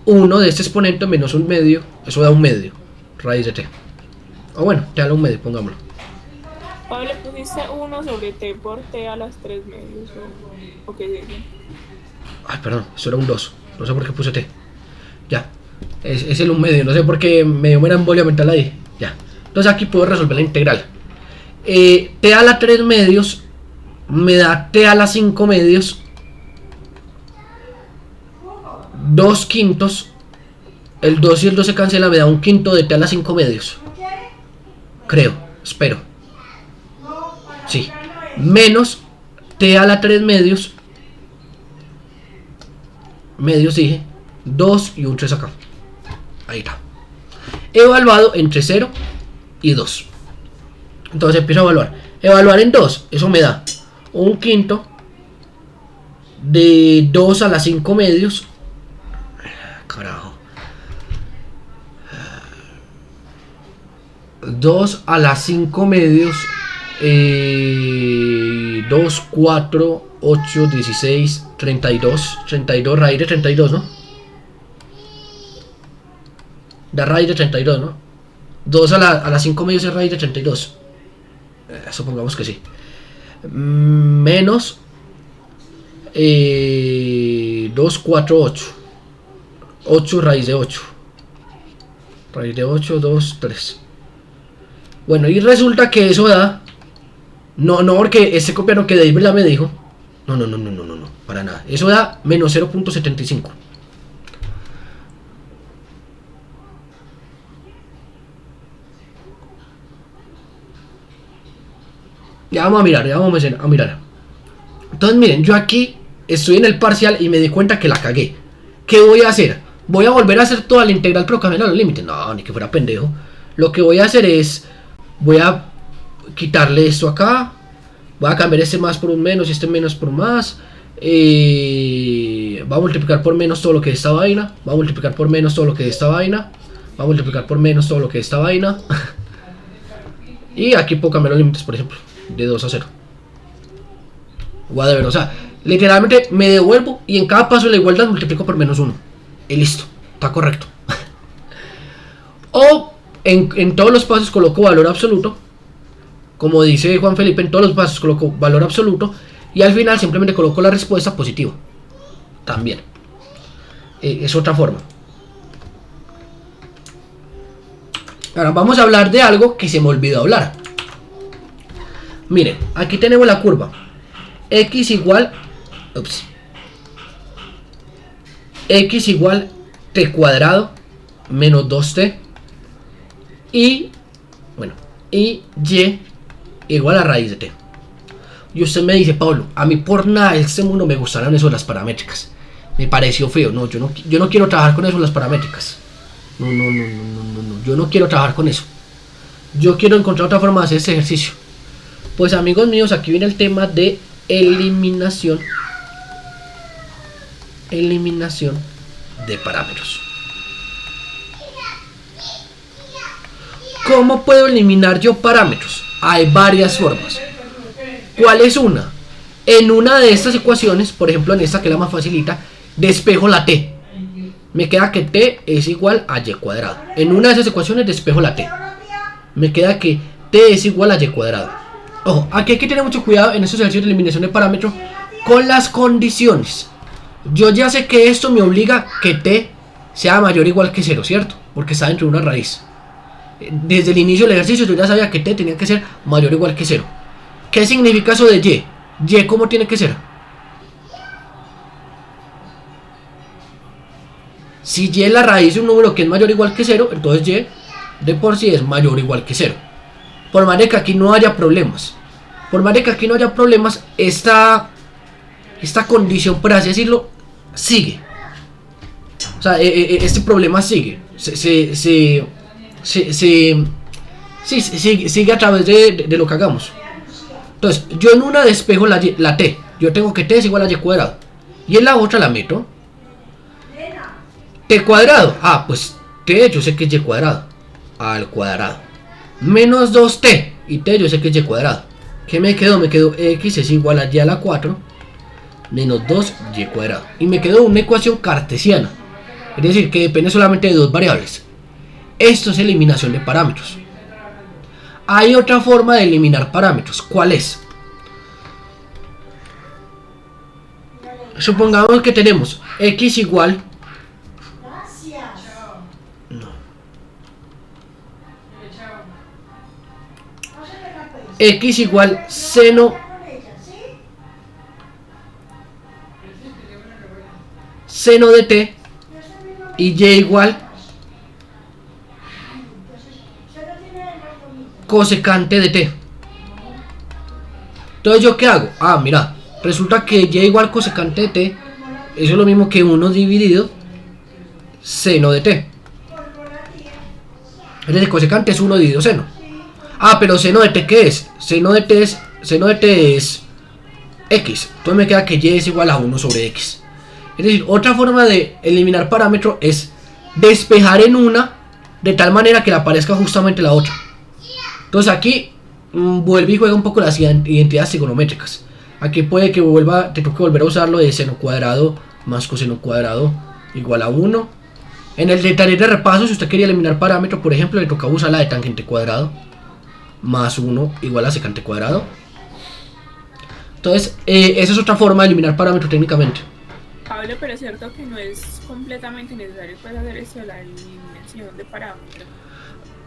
1 de este exponente menos 1 medio, eso da 1 medio, raíz de t. O bueno, t a la 1 medio, pongámoslo. Pablo, pusiste 1 sobre t por t a las 3 medios, ¿o qué es eso? Ay, perdón, eso era un 2, no sé por qué puse t. Ya, es el 1 medio, no sé por qué me dio una embolia mental ahí. Ya, entonces aquí puedo resolver la integral. T a la 3 medios me da t a la 5 medios 2 quintos. El 2 y el 2 se cancela, me da 1 quinto de t a la 5 medios. Creo, espero. Sí, menos t a la 3 medios. Medios dije, 2 y un 3 acá. Ahí está. Evaluado entre 0 y 2. Entonces empiezo a evaluar. Evaluar en 2, eso me da 1 quinto de 2 a la 5 medios. Carajo. 2 a la 5 medios. 2, 4, 8, 16, 32. 32 raíz de 32, ¿no? Da raíz de 32, ¿no? 2 a la 5 medios es raíz de 32. Supongamos que sí. Menos 2, 4, 8. 8 raíz de 8. Raíz de 8, 2, 3. Bueno, y resulta que eso da... No, porque este copiano que David me dijo. No, para nada. Eso da menos 0.75. Ya vamos a mirar, Entonces miren, yo aquí estoy en el parcial y me di cuenta que la cagué. ¿Qué voy a hacer? ¿Voy a volver a hacer toda la integral pero cambiar los límites? No, ni que fuera pendejo. Lo que voy a hacer es, voy a quitarle esto acá. Voy a cambiar este más por un menos y este menos por un más. Va a multiplicar por menos todo lo que es esta vaina. Va a multiplicar por menos todo lo que es esta vaina. Va a multiplicar por menos todo lo que es esta vaina. Y aquí puedo cambiar los límites, por ejemplo, de 2 a 0. Whatever, o sea, literalmente me devuelvo y en cada paso de la igualdad multiplico por menos 1. Y listo, está correcto. O en todos los pasos coloco valor absoluto. Como dice Juan Felipe, en todos los pasos coloco valor absoluto. Y al final simplemente coloco la respuesta positiva. También. Es otra forma. Ahora vamos a hablar de algo que se me olvidó hablar. Miren, aquí tenemos la curva. X igual... X igual t cuadrado menos 2t. Y... Bueno, y y igual a raíz de t. Y usted me dice, Pablo, a mí por nada en este mundo me gustaron eso de las paramétricas. Me pareció feo. No, yo no quiero trabajar con eso las paramétricas. No. Yo no quiero trabajar con eso. Yo quiero encontrar otra forma de hacer ese ejercicio. Pues amigos míos, aquí viene el tema de eliminación. Eliminación de parámetros. ¿Cómo puedo eliminar yo parámetros? Hay varias formas. ¿Cuál es una? En una de estas ecuaciones, por ejemplo en esta que es la más facilita, despejo la t. Me queda que t es igual a y cuadrado. En una de esas ecuaciones despejo la t. Me queda que t es igual a y cuadrado. Ojo, aquí hay que tener mucho cuidado en estos ejercicios de eliminación de parámetros con las condiciones. Yo ya sé que esto me obliga que t sea mayor o igual que 0, ¿cierto? Porque está dentro de una raíz. Desde el inicio del ejercicio yo ya sabía que t tenía que ser mayor o igual que 0. ¿Qué significa eso de y? ¿Y cómo tiene que ser? Si y es la raíz de un número que es mayor o igual que 0, entonces y de por sí es mayor o igual que 0. Por más de que aquí no haya problemas. Esta condición, por así decirlo, sigue. O sea, este problema sigue. Sigue a través de lo que hagamos. Entonces, yo en una despejo la t. Yo tengo que t es igual a y cuadrado. Y en la otra la meto. T cuadrado. Ah, pues t yo sé que es y cuadrado. Al cuadrado. Menos 2t. Y t yo sé que es y cuadrado. ¿Qué me quedó? Me quedó x es igual a y a la 4. Menos 2y cuadrado. Y me quedó una ecuación cartesiana. Es decir, que depende solamente de dos variables. Esto es eliminación de parámetros. Hay otra forma de eliminar parámetros. ¿Cuál es? Supongamos que tenemos x igual... No. X igual seno de t y y igual cosecante de t. Entonces yo qué hago? Ah, mira, resulta que y igual cosecante de t, eso es lo mismo que 1 dividido seno de t. Es decir, cosecante es 1 dividido seno. Ah, pero seno de t, ¿qué es? Seno de t es x. Entonces me queda que y es igual a 1 sobre x. Es decir, otra forma de eliminar parámetro es despejar en una de tal manera que le aparezca justamente la otra. Entonces aquí vuelve y juega un poco las identidades trigonométricas. Aquí puede que te toque volver a usar lo de seno cuadrado más coseno cuadrado igual a 1. En el de taller de repaso, si usted quería eliminar parámetro, por ejemplo, le tocaba usar la de tangente cuadrado más 1 igual a secante cuadrado. Entonces, esa es otra forma de eliminar parámetro técnicamente. Pablo, pero es cierto que no es completamente necesario pues hacer eso de la eliminación de parámetros.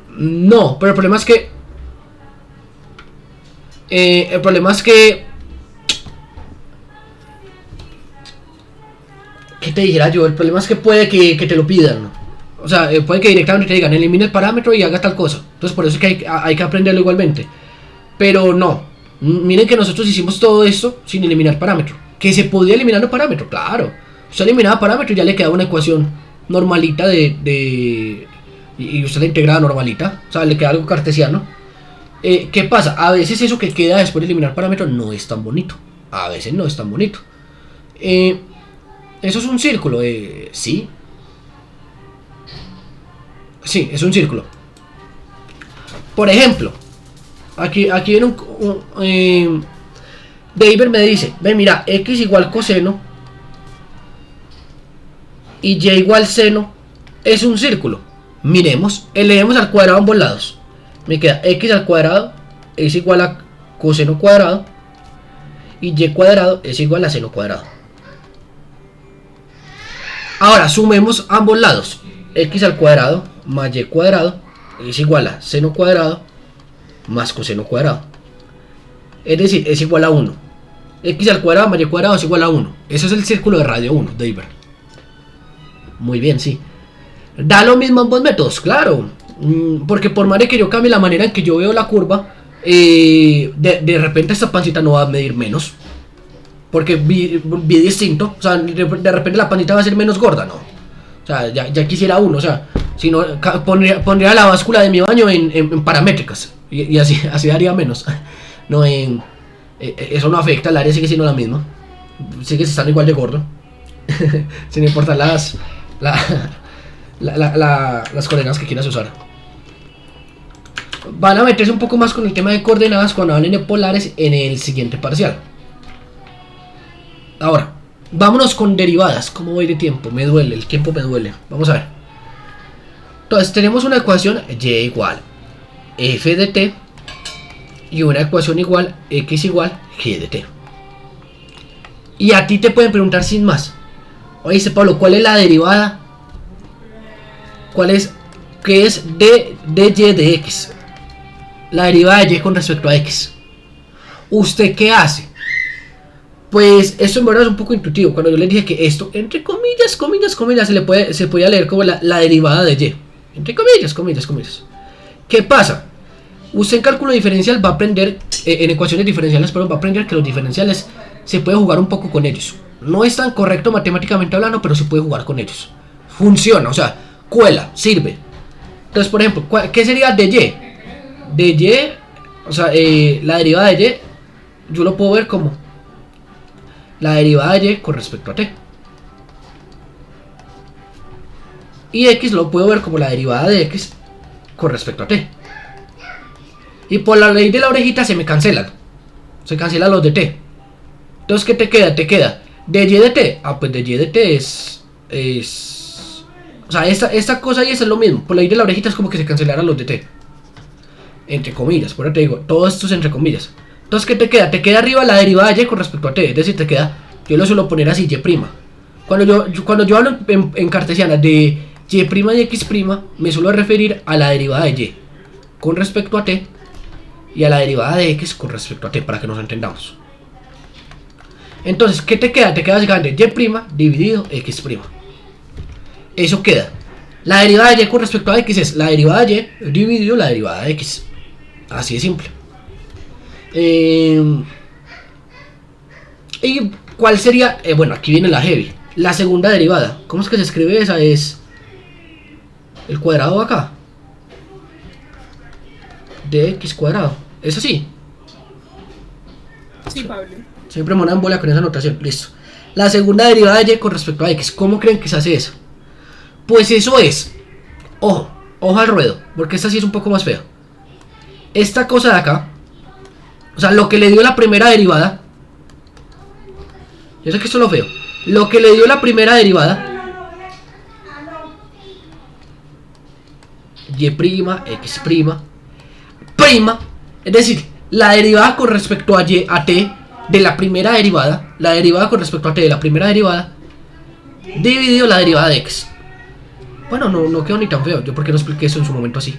No, pero el problema es que ¿qué te dijera yo? El problema es que puede que te lo pidan, ¿no? O sea, puede que directamente te digan elimina el parámetro y haga tal cosa. Entonces por eso es que hay que aprenderlo igualmente. Pero no, Miren que nosotros hicimos todo esto sin eliminar parámetro. Que se podía eliminar el parámetro, claro. Usted eliminaba parámetro y ya le quedaba una ecuación normalita y usted la integraba normalita. O sea, le queda algo cartesiano. ¿Qué pasa? A veces eso que queda después de eliminar parámetros no es tan bonito. A veces no es tan bonito. Eso es un círculo. Sí. Sí, es un círculo. Por ejemplo, aquí viene David me dice, ve mira, x igual coseno y y igual seno es un círculo. Miremos, elevemos al cuadrado ambos lados. Me queda x al cuadrado es igual a coseno cuadrado y y cuadrado es igual a seno cuadrado. Ahora sumemos ambos lados. X al cuadrado más y cuadrado es igual a seno cuadrado más coseno cuadrado. Es decir, es igual a 1. X al cuadrado más y cuadrado es igual a 1. Eso es el círculo de radio 1 de Hilbert. Muy bien, sí. Da lo mismo ambos métodos, claro. Porque por más de que yo cambie la manera en que yo veo la curva, de repente esta pancita no va a medir menos. Porque vi distinto. O sea, de repente la pancita va a ser menos gorda, ¿no? O sea, ya quisiera uno. O sea, si no, pondría la báscula de mi baño en paramétricas. Y así daría menos. No, eso no afecta, el área sigue siendo la misma. Sigue estando igual de gordo. Sin importar las coordenadas que quieras usar. Van a meterse un poco más con el tema de coordenadas cuando hablen de polares en el siguiente parcial. Ahora, vámonos con derivadas. ¿Cómo voy de tiempo? Me duele, el tiempo me duele. Vamos a ver. Entonces tenemos una ecuación y igual f de t y una ecuación igual x igual g de t. Y a ti te pueden preguntar sin más. Oye, Pablo, ¿cuál es la derivada? ¿Qué es de y de x? La derivada de y con respecto a x. ¿Usted qué hace? Pues esto en verdad es un poco intuitivo. Cuando yo les dije que esto, entre comillas, se podía leer como la derivada de y. Entre comillas. ¿Qué pasa? Usted en cálculo diferencial va a aprender, en ecuaciones diferenciales, va a aprender que los diferenciales se puede jugar un poco con ellos. No es tan correcto matemáticamente hablando, pero se puede jugar con ellos. Funciona, o sea, cuela, sirve. Entonces, por ejemplo, ¿qué sería de y? De y, o sea, la derivada de y, yo lo puedo ver como la derivada de y con respecto a t. Y x lo puedo ver como la derivada de x con respecto a t. Y por la ley de la orejita se me cancelan. Se cancelan los de t. Entonces, ¿qué te queda? Te queda de y de t. Ah, pues de y de t es o sea, esta cosa y esa es lo mismo. Por la ley de la orejita es como que se cancelaran los de t. Entre comillas, por eso te digo, todo esto es entre comillas. Entonces, ¿qué te queda? Te queda arriba la derivada de y con respecto a t. Es decir, te queda, yo lo suelo poner así, y'. Cuando yo hablo en cartesiana de y' y x', me suelo referir a la derivada de y con respecto a t y a la derivada de x con respecto a t, para que nos entendamos. Entonces, ¿qué te queda? Te queda básicamente y' dividido x'. Eso queda. La derivada de y con respecto a x es la derivada de y dividido la derivada de x. Así de simple. ¿Y cuál sería? Bueno, aquí viene la heavy. La segunda derivada. ¿Cómo es que se escribe esa? Es el cuadrado acá de x cuadrado. ¿Es así? Sí, Pablo. Siempre me dan bola con esa notación. Listo. La segunda derivada de y con respecto a x. ¿Cómo creen que se hace eso? Pues eso es, ojo al ruedo, porque esta sí es un poco más fea. Esta cosa de acá, o sea, lo que le dio la primera derivada, yo sé que esto es lo feo, lo que le dio la primera derivada, y', x', prima, es decir, la derivada con respecto a t de la primera derivada, la derivada con respecto a t de la primera derivada, dividido la derivada de x. Bueno, no quedó ni tan feo, yo porque no expliqué eso en su momento así.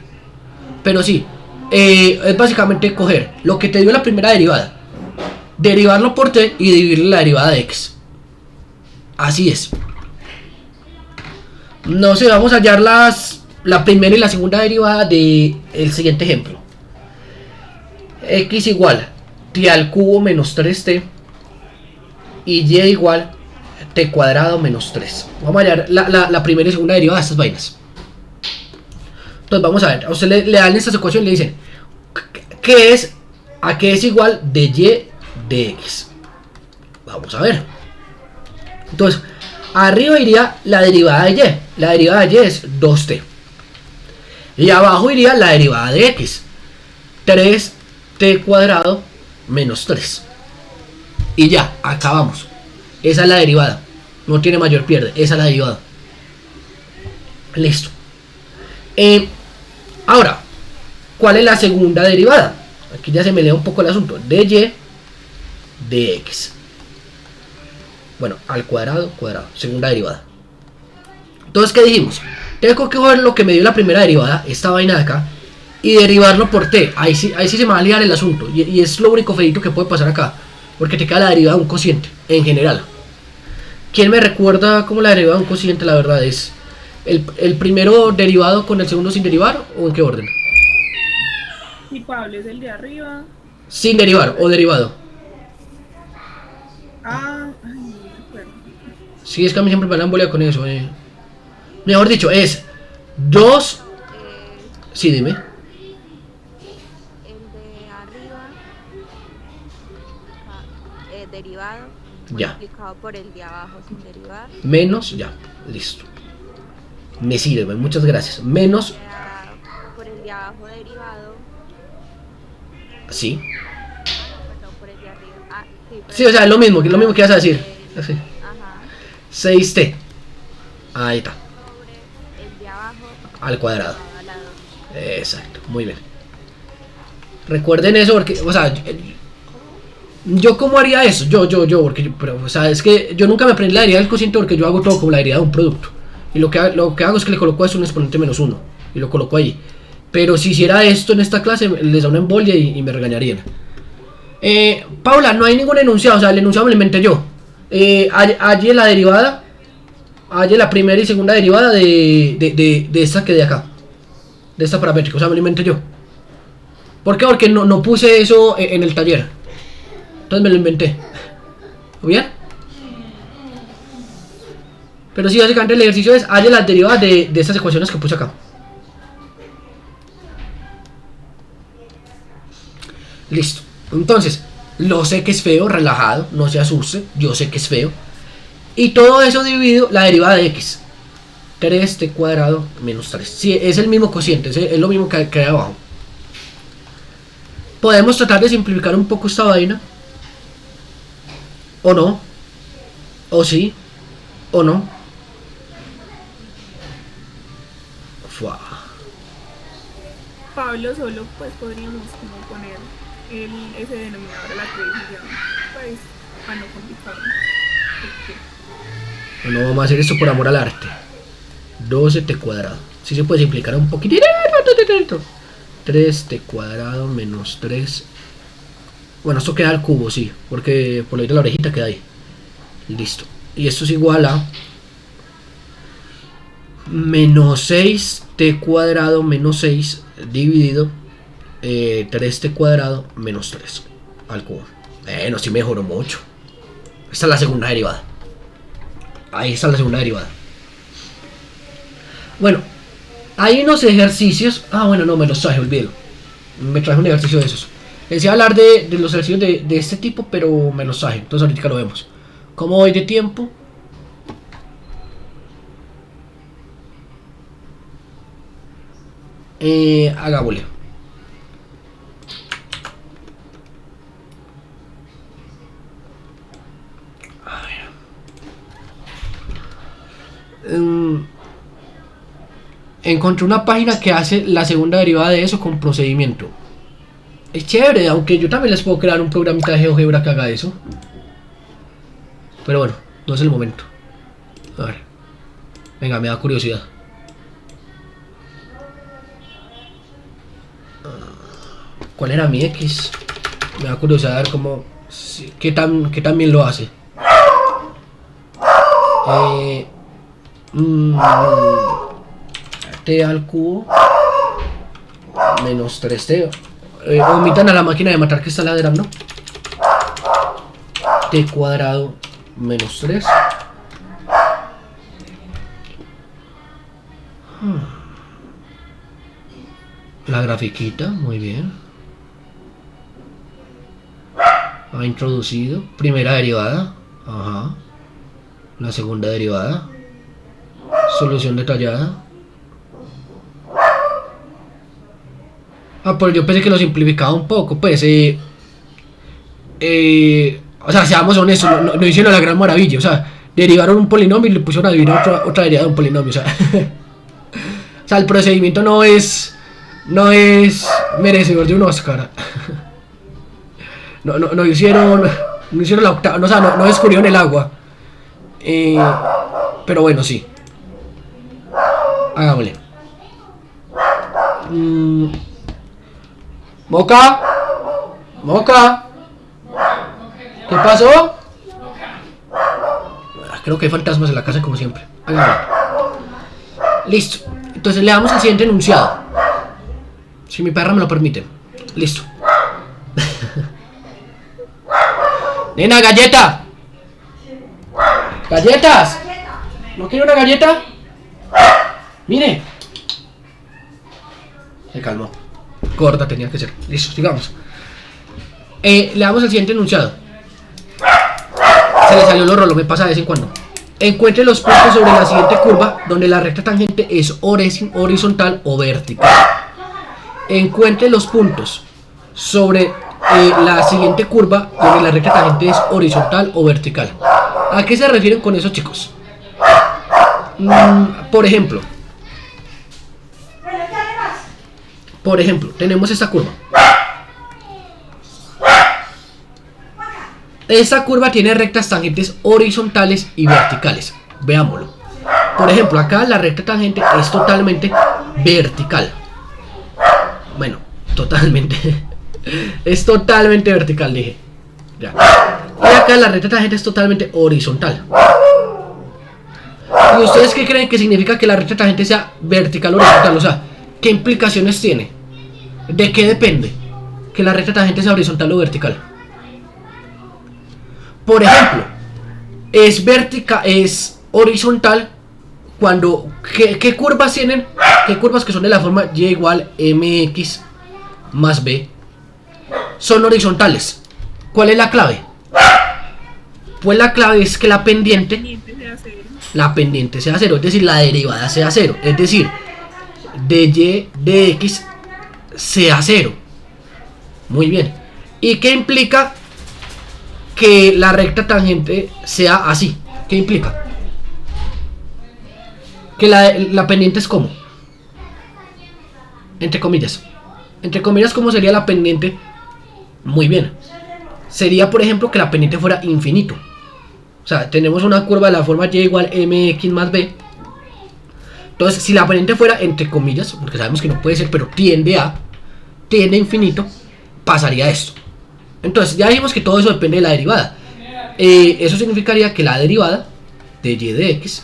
Pero sí, es básicamente coger lo que te dio la primera derivada, derivarlo por t y dividirle la derivada de x. Así es. No sé, vamos a hallar la primera y la segunda derivada del siguiente ejemplo. X igual t al cubo menos 3t y y igual t cuadrado menos 3. Vamos a hallar la primera y segunda derivada de estas vainas. Entonces vamos a ver, a usted le dan esta ecuación y le dicen a qué es igual de y de x. Vamos a ver. Entonces, arriba iría la derivada de y. La derivada de y es 2t. Y abajo iría la derivada de x. 3t cuadrado menos 3. Y ya, acabamos. Esa es la derivada. No tiene mayor pierde. Esa es la derivada. Listo. Ahora, ¿cuál es la segunda derivada? Aquí ya se me lee un poco el asunto. De y de x. Bueno, al cuadrado, segunda derivada. Entonces, ¿qué dijimos? Tengo que coger lo que me dio la primera derivada, esta vaina de acá, y derivarlo por t. Ahí sí se me va a liar el asunto. Y es lo único feito que puede pasar acá. Porque te queda la derivada de un cociente, en general. ¿Quién me recuerda cómo la derivada de un cociente, la verdad, es el primero derivado con el segundo sin derivar? ¿O en qué orden? Y Pablo es el de arriba. Sin derivar o derivado. Ay, no me acuerdo. Sí, es que a mí siempre me la embolia con eso. Mejor dicho, es 2. Sí, dime. El de arriba, derivado, Ya. multiplicado por el de abajo sin derivar. Menos, ya, listo. Me sirve, muchas gracias. Menos, Por el de abajo derivado. sí. Perdón, por el de arriba. Sí, Sí, o sea, es lo mismo que vas a decir. Así. Ajá. 6t. Ahí está. Sobre el de abajo Al cuadrado. al lado. Exacto, muy bien. Recuerden eso porque, o sea, yo cómo haría eso, porque pero, o sea, es que yo nunca me aprendí la derivada del cociente porque yo hago todo como la derivada de un producto. Y lo que hago es que le coloco a eso un exponente menos 1 y lo coloco ahí. Pero si hiciera esto en esta clase, les da una embolia y me regañarían. Paula, no hay ningún enunciado, o sea, el enunciado me lo inventé yo. Allí la derivada, allí la primera y segunda derivada de esta que de acá. De esta paramétrica, o sea, me lo inventé yo. ¿Por qué? Porque no puse eso en el taller. Entonces me lo inventé. ¿Bien? Pero sí, básicamente el ejercicio es haya las derivadas de estas ecuaciones que puse acá. Listo. Entonces, lo sé que es feo, relajado, no se asuste, yo sé que es feo. Y todo eso dividido la derivada de x. 3t cuadrado menos 3. Sí, es el mismo cociente, es lo mismo que hay abajo. Podemos tratar de simplificar un poco esta vaina. O no. O sí. O no. Fua. Pablo solo pues podríamos como poner ese denominador a la 3 y ya, pues para no complicarnos. No vamos a hacer esto por amor al arte. 12t cuadrado. Si se puede simplificar un poquito. 3t cuadrado menos 3. Bueno, esto queda al cubo, sí. Porque por lo de la orejita queda ahí. Listo. Y esto es igual a menos 6t cuadrado menos 6 dividido 3t cuadrado menos 3 al cubo. Bueno, sí mejoró mucho. Esta es la segunda derivada. Ahí está la segunda derivada. Bueno, hay unos ejercicios. Ah, bueno, no, me los traje, olvídalo. Me traje un ejercicio de esos. Les iba a hablar de los ejercicios de este tipo, pero me los traje. Entonces ahorita lo vemos. ¿Cómo voy de tiempo? Hagámosle. A ver. Encontré una página que hace la segunda derivada de eso con procedimiento. Es chévere, aunque yo también les puedo crear un programita de GeoGebra que haga eso. Pero bueno, no es el momento. A ver. Venga, me da curiosidad. ¿Cuál era mi X? Me da curiosidad ver cómo... ¿Qué tan bien lo hace? T al cubo menos 3t. Omitan a la máquina de matar que está ladrando. t cuadrado menos 3. La grafiquita, muy bien. Ha introducido. Primera derivada. Ajá. La segunda derivada. Solución detallada. Pues yo pensé que lo simplificaba un poco, pues. O sea, seamos honestos, no hicieron la gran maravilla. O sea, derivaron un polinomio y le pusieron a adivinar otra derivada de un polinomio. O sea, o sea, el procedimiento no es merecedor de un Oscar. No hicieron la octava, o sea, no descubrieron el agua. Pero bueno, sí. Hagámosle. Moca. ¿Qué pasó? Creo que hay fantasmas en la casa como siempre. Hagámosle. Listo. Entonces le damos el siguiente enunciado. Si mi perra me lo permite. Listo. Nena, galleta. Galletas. ¿No quiere una galleta? Mire. Se calmó. Gorda tenía que ser. Listo, sigamos. Le damos el siguiente enunciado. Se le salió el rolo, me pasa de vez en cuando. Encuentre los puntos sobre la siguiente curva donde la recta tangente es horizontal o vertical. Encuentre los puntos sobre la siguiente curva donde la recta tangente es horizontal o vertical. ¿A qué se refieren con eso, chicos? Por ejemplo, tenemos esta curva. Esta curva tiene rectas tangentes horizontales y verticales. Veámoslo. Por ejemplo, acá la recta tangente es totalmente vertical. Bueno, totalmente. Es totalmente vertical, dije. Ya. Y acá la recta tangente es totalmente horizontal. ¿Y ustedes qué creen que significa que la recta tangente sea vertical o horizontal? O sea, ¿qué implicaciones tiene? ¿De qué depende que la recta tangente sea horizontal o vertical? Por ejemplo, es horizontal cuando... ¿Qué curvas tienen? ¿Qué curvas que son de la forma y igual mx más b son horizontales? ¿Cuál es la clave? Pues la clave es que la pendiente sea cero, es decir, la derivada sea cero, es decir, dy de x sea cero. Muy bien. ¿Y qué implica que la recta tangente sea así? ¿Qué implica? Que la pendiente es como, entre comillas, ¿cómo sería la pendiente? Muy bien. Sería, por ejemplo, que la pendiente fuera infinito. O sea, tenemos una curva de la forma y igual mx más b. Entonces, si la pendiente fuera, entre comillas, porque sabemos que no puede ser, pero tiende a infinito, pasaría esto. Entonces, ya dijimos que todo eso depende de la derivada. Eso significaría que la derivada de y de x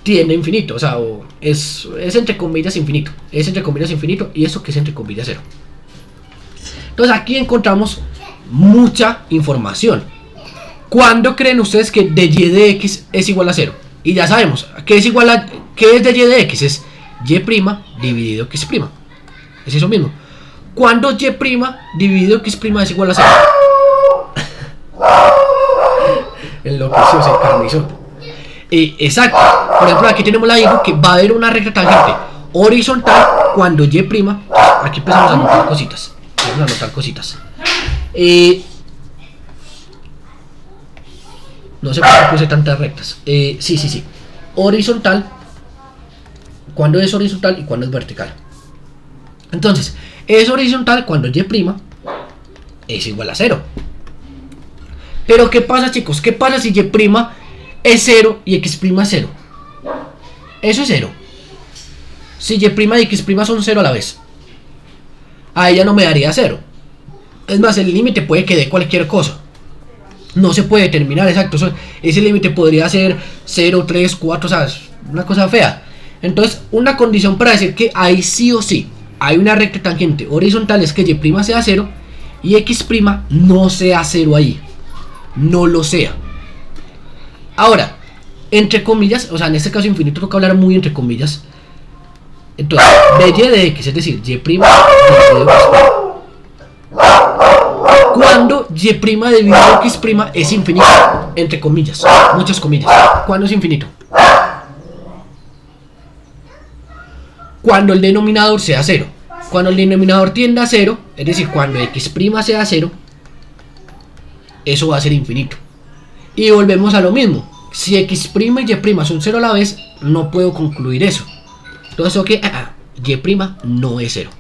tiende a infinito. O sea, es entre comillas infinito. Es entre comillas infinito. Y eso que es entre comillas cero. Entonces, aquí encontramos mucha información. ¿Cuándo creen ustedes que de y de x es igual a 0? Y ya sabemos, ¿qué es de y de x? Es y' dividido x'. Es eso mismo. ¿Cuándo y' dividido x' es igual a 0? Enloqueció, se encarnizó. Exacto. Por ejemplo, aquí tenemos la info que va a haber una recta tangente horizontal cuando y'. Aquí empezamos a anotar cositas. No sé por qué puse tantas rectas. Sí. Horizontal. Cuando es horizontal y cuando es vertical. Entonces, es horizontal cuando y' es igual a 0. Pero ¿qué pasa, chicos? ¿Qué pasa si y' es 0 y x' es 0? Eso es 0. Si y' y x' son 0 a la vez, a ella no me daría 0. Es más, el límite puede que dé cualquier cosa. No se puede determinar exacto. Ese límite podría ser 0, 3, 4, o sea, es una cosa fea. Entonces, una condición para decir que ahí sí o sí hay una recta tangente horizontal es que y' sea 0 y x' no sea 0 ahí. no lo sea. Ahora, entre comillas, o sea, en este caso infinito toca hablar muy entre comillas. Entonces, dy de x, es decir, y prima dividido x prima. Cuando y prima dividido x prima es infinito, entre comillas, muchas comillas. ¿Cuándo es infinito? Cuando el denominador sea 0. Cuando el denominador tienda a 0, es decir, cuando x' sea 0, eso va a ser infinito. Y volvemos a lo mismo. Si x' y y' son 0 a la vez, no puedo concluir eso. Entonces, ok, y' no es 0.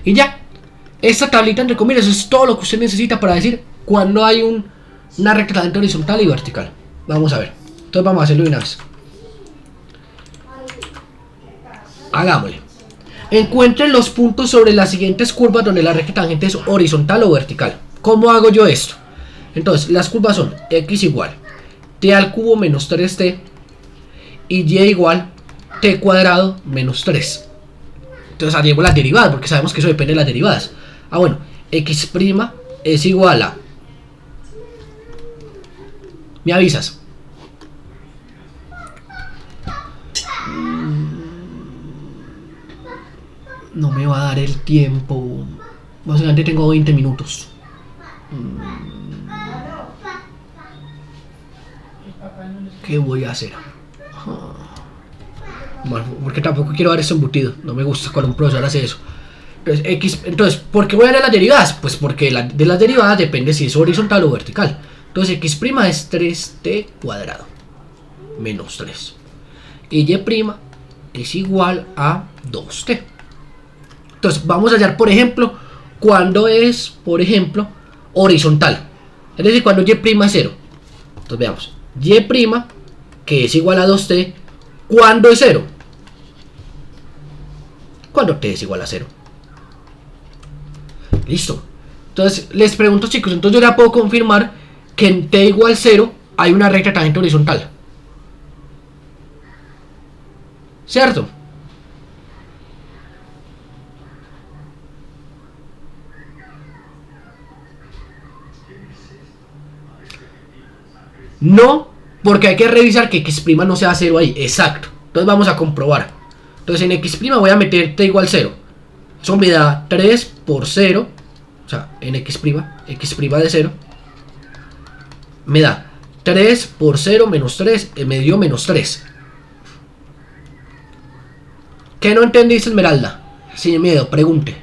Y ya. Esta tablita entre comillas es todo lo que usted necesita para decir cuando hay una recta entre horizontal y vertical. Vamos a ver. Entonces vamos a hacerlo de una vez. Hagámosle. Encuentren los puntos sobre las siguientes curvas donde la recta tangente es horizontal o vertical. ¿Cómo hago yo esto? Entonces, las curvas son x igual t al cubo menos 3t y y igual t cuadrado menos 3. Entonces haríamos las derivadas porque sabemos que eso depende de las derivadas. Bueno, x' es igual a... ¿Me avisas? No me va a dar el tiempo. Básicamente tengo 20 minutos. ¿Qué voy a hacer? Bueno, porque tampoco quiero dar eso embutido. No me gusta cuando un profesor hace eso. Entonces, ¿por qué voy a dar las derivadas? Pues porque de las derivadas depende si es horizontal o vertical. Entonces, x' es 3t cuadrado menos 3. Y y' es igual a 2t. Entonces, vamos a hallar, por ejemplo, cuando es, por ejemplo, horizontal. Es decir, cuando y' es 0. Entonces, veamos. Y', que es igual a 2t, ¿cuándo es 0? Cuando t es igual a 0. Listo. Entonces, les pregunto, chicos, entonces yo ya puedo confirmar que en t igual 0 hay una recta tangente horizontal. ¿Cierto? No, porque hay que revisar que x' no sea 0 ahí. Exacto. Entonces vamos a comprobar. Entonces en x' voy a meter t igual 0. Eso me da 3 por 0. O sea, en x' de 0 me da 3 por 0 menos 3, me dio menos 3. ¿Qué no entendiste, Esmeralda? Sin miedo, pregunte.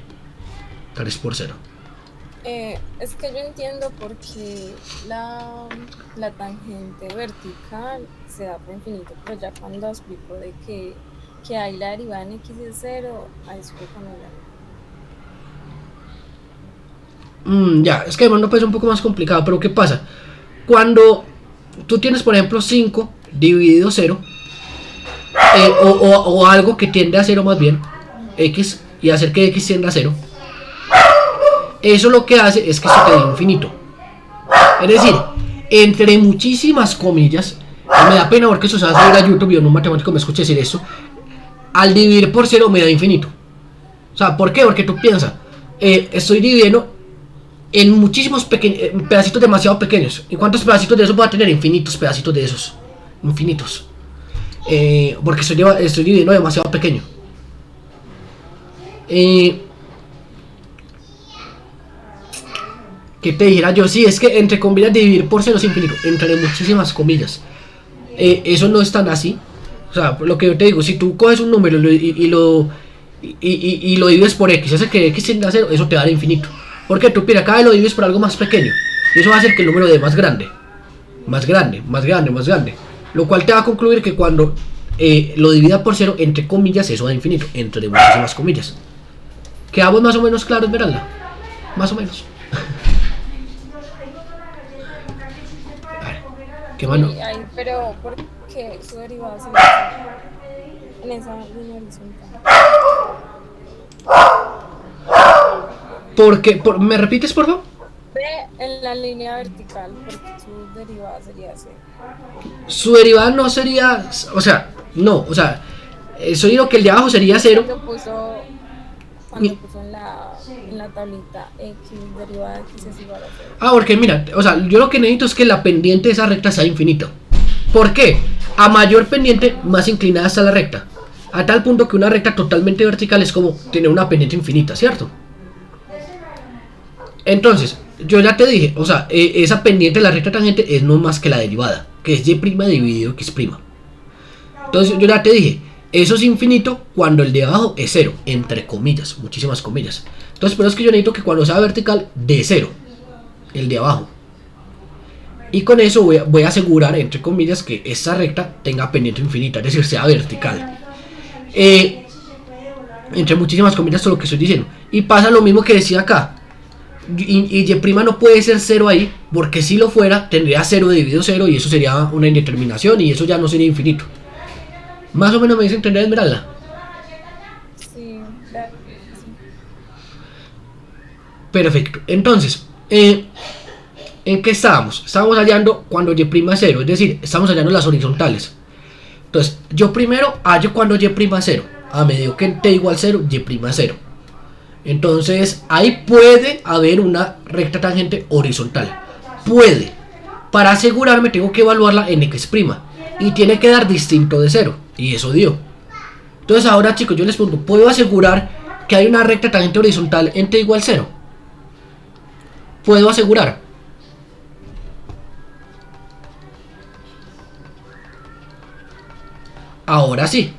3 por 0. Es que yo entiendo porque la tangente vertical se da por infinito, pero ya cuando explico de que hay la derivada en x de 0, ahí supe Ya, es que bueno, pues es un poco más complicado, pero ¿qué pasa? Cuando tú tienes, por ejemplo, 5 dividido 0, o algo que tiende a 0 más bien, x, y hacer que x tienda a 0, eso lo que hace es que se te dé infinito. Es decir, entre muchísimas comillas, me da pena porque eso se va a subir a YouTube y en un matemático me escuché decir eso, al dividir por 0 me da infinito. O sea, ¿por qué? Porque tú piensas, estoy dividiendo en muchísimos pedacitos demasiado pequeños. ¿Y cuántos pedacitos de esos voy a tener? Infinitos pedacitos de esos. Infinitos. Porque estoy dividiendo demasiado pequeño. ¿Qué te dijera yo? Sí, es que entre comillas dividir por 0 es infinito. Entre muchísimas comillas. Eso no es tan así. O sea, lo que yo te digo, si tú coges un número y lo divides por x, hace que x tienda a 0, eso te da el infinito. Porque tú, mira, cada vez lo divides por algo más pequeño. Y eso va a hacer que el número dé más grande. Más grande, más grande, más grande. Lo cual te va a concluir que cuando lo divida por 0, entre comillas, eso da infinito. Entre muchísimas comillas. ¿Quedamos más o menos claros, Esmeralda? Más o menos. ¿Qué mano? pero ¿por qué su derivada se va en esa línea horizontal? Porque, ¿me repites, por favor? En la línea vertical, porque su derivada sería 0. Su derivada no sería, o sea, no, o sea, eso digo que el de abajo sería 0. cuando puso en la tablita x derivada de x es igual a 0. Ah, porque mira, o sea, yo lo que necesito es que la pendiente de esa recta sea infinita. ¿Por qué? A mayor pendiente, más inclinada está la recta. A tal punto que una recta totalmente vertical es como tener una pendiente infinita, ¿cierto? Entonces, yo ya te dije, o sea, esa pendiente de la recta tangente es no más que la derivada, que es y' dividido x'. Entonces, yo ya te dije, eso es infinito cuando el de abajo es 0, entre comillas, muchísimas comillas. Entonces, pero es que yo necesito que cuando sea vertical, de 0, el de abajo. Y con eso voy a asegurar, entre comillas, que esta recta tenga pendiente infinita, es decir, sea vertical. Entre muchísimas comillas, todo lo que estoy diciendo. Y pasa lo mismo que decía acá. Y y' no puede ser 0 ahí, porque si lo fuera, tendría 0 dividido 0 y eso sería una indeterminación y eso ya no sería infinito. Más o menos me dice entender, Esmeralda. Sí, claro, sí. Perfecto. Entonces, ¿en qué estábamos? Estábamos hallando cuando y' es 0, es decir, estamos hallando las horizontales. Entonces, yo primero hallo cuando y' es 0. A medida que t igual 0, y' es 0. Entonces, ahí puede haber una recta tangente horizontal. Puede. Para asegurarme, tengo que evaluarla en x'. Y tiene que dar distinto de 0. Y eso dio. Entonces, ahora, chicos, yo les pregunto, ¿puedo asegurar que hay una recta tangente horizontal en t igual 0? ¿Puedo asegurar? Ahora sí.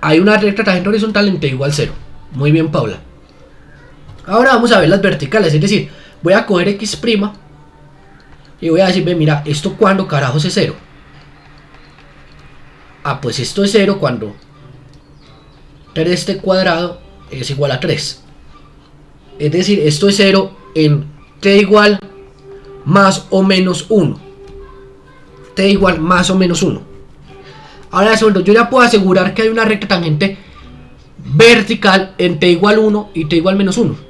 Hay una recta tangente horizontal en t igual 0. Muy bien, Paula. Ahora vamos a ver las verticales, es decir, voy a coger x' y voy a decir, ve, mira, ¿esto cuándo carajos es 0? Ah, pues esto es 0 cuando 3t cuadrado es igual a 3. Es decir, esto es 0 en t igual más o menos 1. T igual más o menos 1. Ahora, segundo, yo ya puedo asegurar que hay una recta tangente vertical en t igual 1 y t igual menos 1.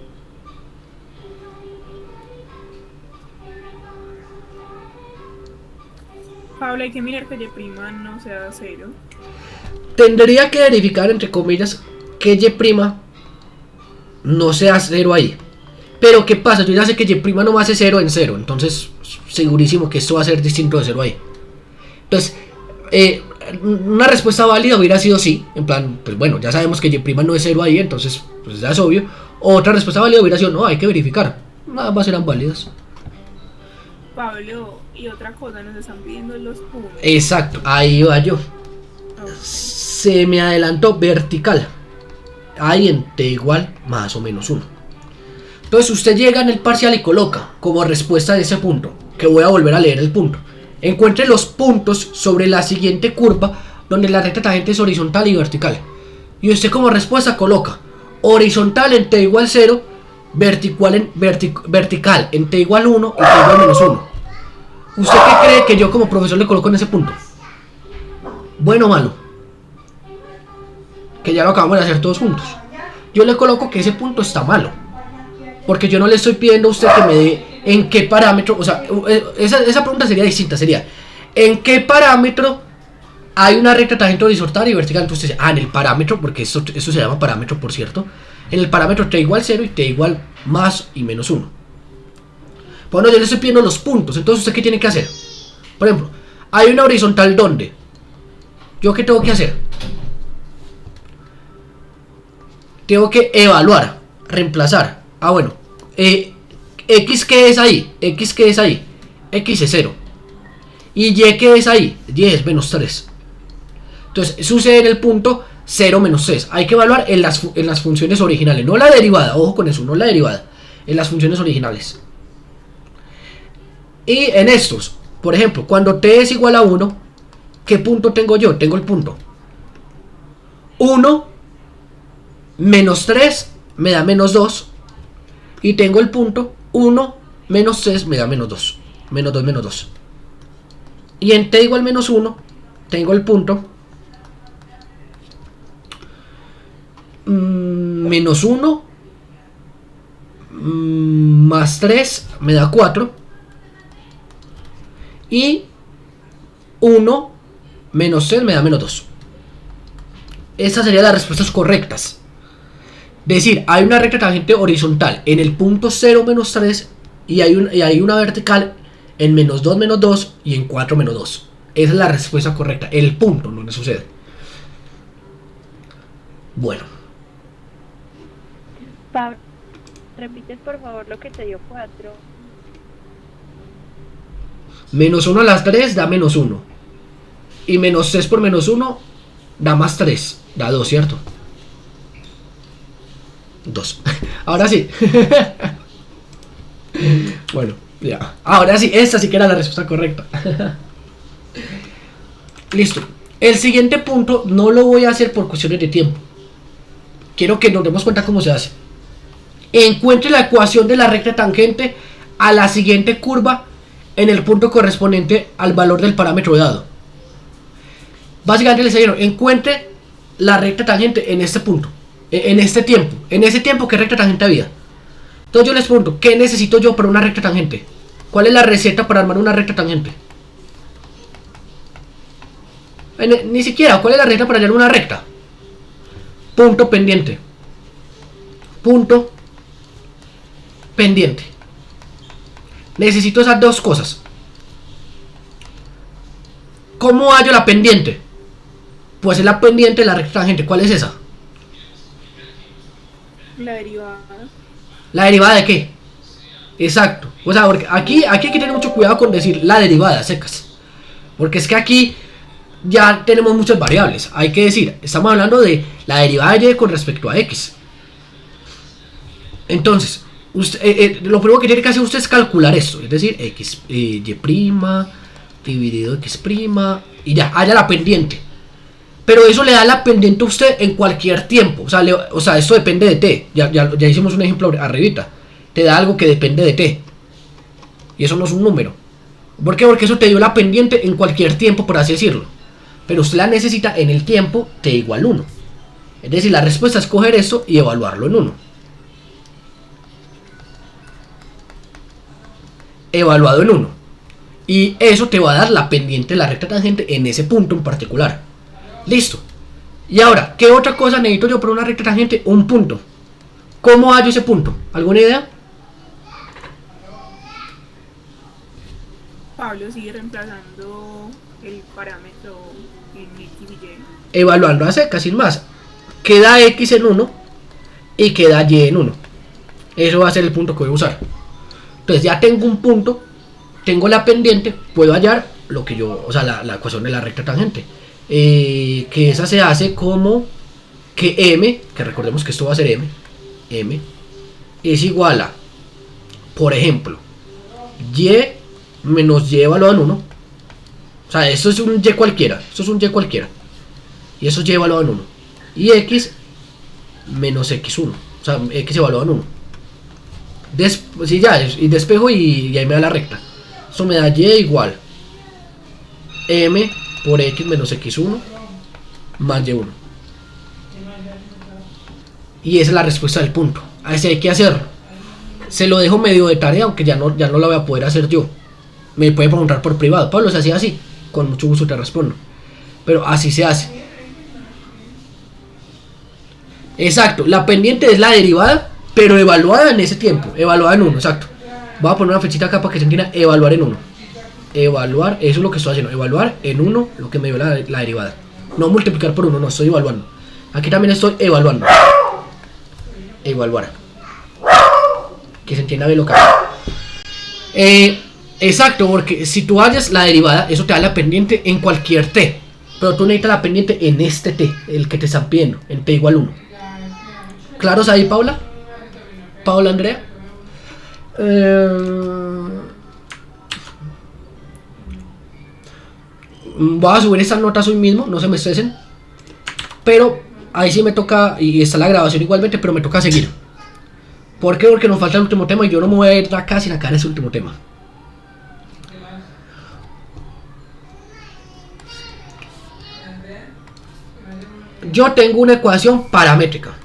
Pablo, hay que mirar que y' no sea 0. Tendría que verificar, entre comillas, que y' no sea 0 ahí. Pero ¿qué pasa? Yo ya sé que y' no va a ser 0 en 0. Entonces, segurísimo que esto va a ser distinto de 0 ahí. Entonces, una respuesta válida hubiera sido sí. En plan, pues bueno, ya sabemos que y' no es 0 ahí. Entonces, pues ya es obvio. Otra respuesta válida hubiera sido no, hay que verificar. Nada más eran válidas. Pablo, y otra cosa, nos están pidiendo los puntos. Exacto, ahí va yo. Okay. Se me adelantó vertical. Ahí en t igual más o menos 1. Entonces usted llega en el parcial y coloca como respuesta de ese punto, que voy a volver a leer el punto. Encuentre los puntos sobre la siguiente curva donde la recta tangente es horizontal y vertical. Y usted como respuesta coloca horizontal en t igual 0, vertical en t igual 1 y t igual menos 1. ¿Usted qué cree que yo como profesor le coloco en ese punto? ¿Bueno o malo? Que ya lo acabamos de hacer todos juntos. Yo le coloco que ese punto está malo, porque yo no le estoy pidiendo a usted que me dé en qué parámetro. O sea, esa pregunta sería distinta. Sería, ¿en qué parámetro hay una recta tangente horizontal y vertical? Entonces, en el parámetro, porque eso se llama parámetro, por cierto. En el parámetro t igual 0 y t igual más y menos 1. Bueno, yo le estoy pidiendo los puntos. Entonces, ¿usted qué tiene que hacer? Por ejemplo, hay una horizontal donde ¿yo qué tengo que hacer? Tengo que evaluar, reemplazar. Ah, bueno, X que es ahí, X que es ahí, X es 0. Y Y que es ahí, Y es menos 3. Entonces sucede en el punto 0 menos 3. Hay que evaluar en las funciones originales, no la derivada, ojo con eso, no la derivada, en las funciones originales. Y en estos, por ejemplo, cuando t es igual a 1, ¿qué punto tengo yo? Tengo el punto 1 menos 3 me da menos 2. Y tengo el punto 1 menos 3 me da menos 2. Menos 2, menos 2. Y en t igual menos 1 tengo el punto menos 1 más 3 me da 4. Y 1 menos 3 me da menos 2. Esas serían las respuestas correctas. Decir, hay una recta tangente horizontal en el punto 0 menos 3 y hay una vertical en menos 2 menos 2 y en 4 menos 2. Esa es la respuesta correcta, el punto donde sucede. Bueno. Pablo, repites por favor lo que te dio 4. Menos 1 a las 3 da menos 1. Y menos 3 por menos 1 da más 3. Da 2, ¿cierto? 2. Ahora sí. Bueno, ya. Ahora sí, esta sí que era la respuesta correcta. Listo. El siguiente punto no lo voy a hacer por cuestiones de tiempo. Quiero que nos demos cuenta cómo se hace. Encuentre la ecuación de la recta tangente a la siguiente curva en el punto correspondiente al valor del parámetro dado. Básicamente les dijeron, encuentre la recta tangente en este punto, en este tiempo. En ese tiempo, ¿qué recta tangente había? Entonces yo les pregunto, ¿qué necesito yo para una recta tangente? ¿Cuál es la receta para armar una recta tangente? Ni siquiera, ¿cuál es la receta para hallar una recta? Punto pendiente. Punto pendiente. Necesito esas dos cosas. ¿Cómo hallo la pendiente? Pues es la pendiente de la recta tangente. ¿Cuál es esa? La derivada. ¿La derivada de qué? Exacto. O sea, porque aquí hay que tener mucho cuidado con decir la derivada secas. Porque es que aquí ya tenemos muchas variables. Hay que decir, estamos hablando de la derivada de y con respecto a x. Entonces, usted, lo primero que tiene que hacer usted es calcular esto. Es decir, x, y' dividido x' y ya, haya la pendiente. Pero eso le da la pendiente a usted en cualquier tiempo. O sea, esto depende de t. Ya hicimos un ejemplo arribita. Te da algo que depende de t. Y eso no es un número. ¿Por qué? Porque eso te dio la pendiente en cualquier tiempo, por así decirlo. Pero usted la necesita en el tiempo t igual 1. Es decir, la respuesta es coger eso y evaluarlo en 1. Evaluado en 1. Y eso te va a dar la pendiente de la recta tangente en ese punto en particular. Listo. Y ahora, ¿qué otra cosa necesito yo para una recta tangente? Un punto. ¿Cómo hallo ese punto? ¿Alguna idea? Pablo sigue reemplazando el parámetro en x y y. Evaluando a secas, sin más. Queda x en 1 y queda y en 1. Eso va a ser el punto que voy a usar. Entonces ya tengo un punto, tengo la pendiente, puedo hallar lo que yo, o sea, la ecuación de la recta tangente. Que esa se hace como que m, que recordemos que esto va a ser m es igual a, por ejemplo, y menos y evaluado en 1. O sea, esto es un y cualquiera, y eso es y evaluado en 1. Y x menos x1, o sea, x evaluado en 1. Sí, ya, y despejo y ahí me da la recta. Eso me da y igual m por x menos x1 más y1. Y esa es la respuesta del punto. Así hay que hacerlo. Se lo dejo medio de tarea, aunque ya no la voy a poder hacer yo. Me puede preguntar por privado. Pablo, se hacía así. Con mucho gusto te respondo. Pero así se hace. Exacto. La pendiente es la derivada, pero evaluada en ese tiempo. Evaluada en 1, exacto. Voy a poner una flechita acá para que se entienda. Evaluar en 1. Evaluar, eso es lo que estoy haciendo. Evaluar en 1 lo que me dio la derivada. No multiplicar por 1, no, estoy evaluando. Aquí también estoy evaluando. Evaluar. Que se entienda bien lo que hago. Exacto, porque si tú hallas la derivada, eso te da la pendiente en cualquier t. Pero tú necesitas la pendiente en este t, el que te están pidiendo, en t igual 1. ¿Claros ahí, Paula? ¿Paula, Andrea? Voy a subir estas notas hoy mismo, no se me estresen. Pero ahí sí me toca, y está la grabación igualmente, pero me toca seguir. ¿Por qué? Porque nos falta el último tema y yo no me voy a ir de acá sin sacar ese último tema. Yo tengo una ecuación paramétrica.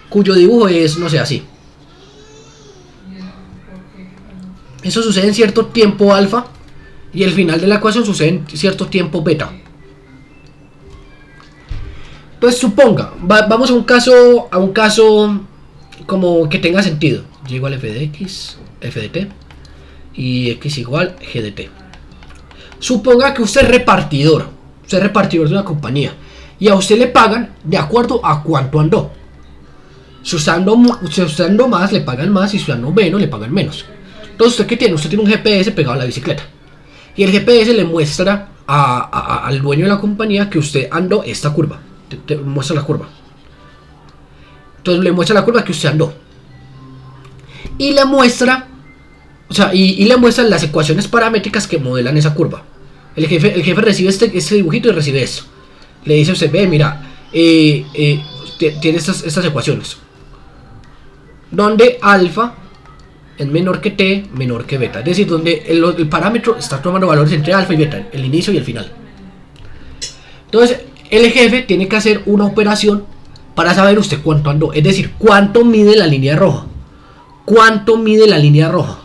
Cuyo dibujo es, no sé, así. Eso sucede en cierto tiempo alfa. Y el final de la ecuación sucede en cierto tiempo beta. Entonces suponga, vamos a un caso como que tenga sentido. Y igual f de x, f de t y x igual g de t. Suponga que usted es repartidor de una compañía y a usted le pagan de acuerdo a cuánto andó. Si usted andó más, le pagan más, y si usted andó menos, le pagan menos. Entonces, ¿usted qué tiene? Usted tiene un GPS pegado a la bicicleta y el GPS le muestra al dueño de la compañía que usted andó esta curva. Te muestra la curva. Entonces le muestra la curva que usted andó y le muestra, y le muestran las ecuaciones paramétricas que modelan esa curva. El jefe recibe este dibujito y recibe eso. Le dice a usted, ve, mira, tiene estas ecuaciones donde alfa es menor que t, menor que beta. Es decir, donde el parámetro está tomando valores entre alfa y beta, el inicio y el final. Entonces, el jefe tiene que hacer una operación para saber usted cuánto andó. Es decir, cuánto mide la línea roja. ¿Cuánto mide la línea roja?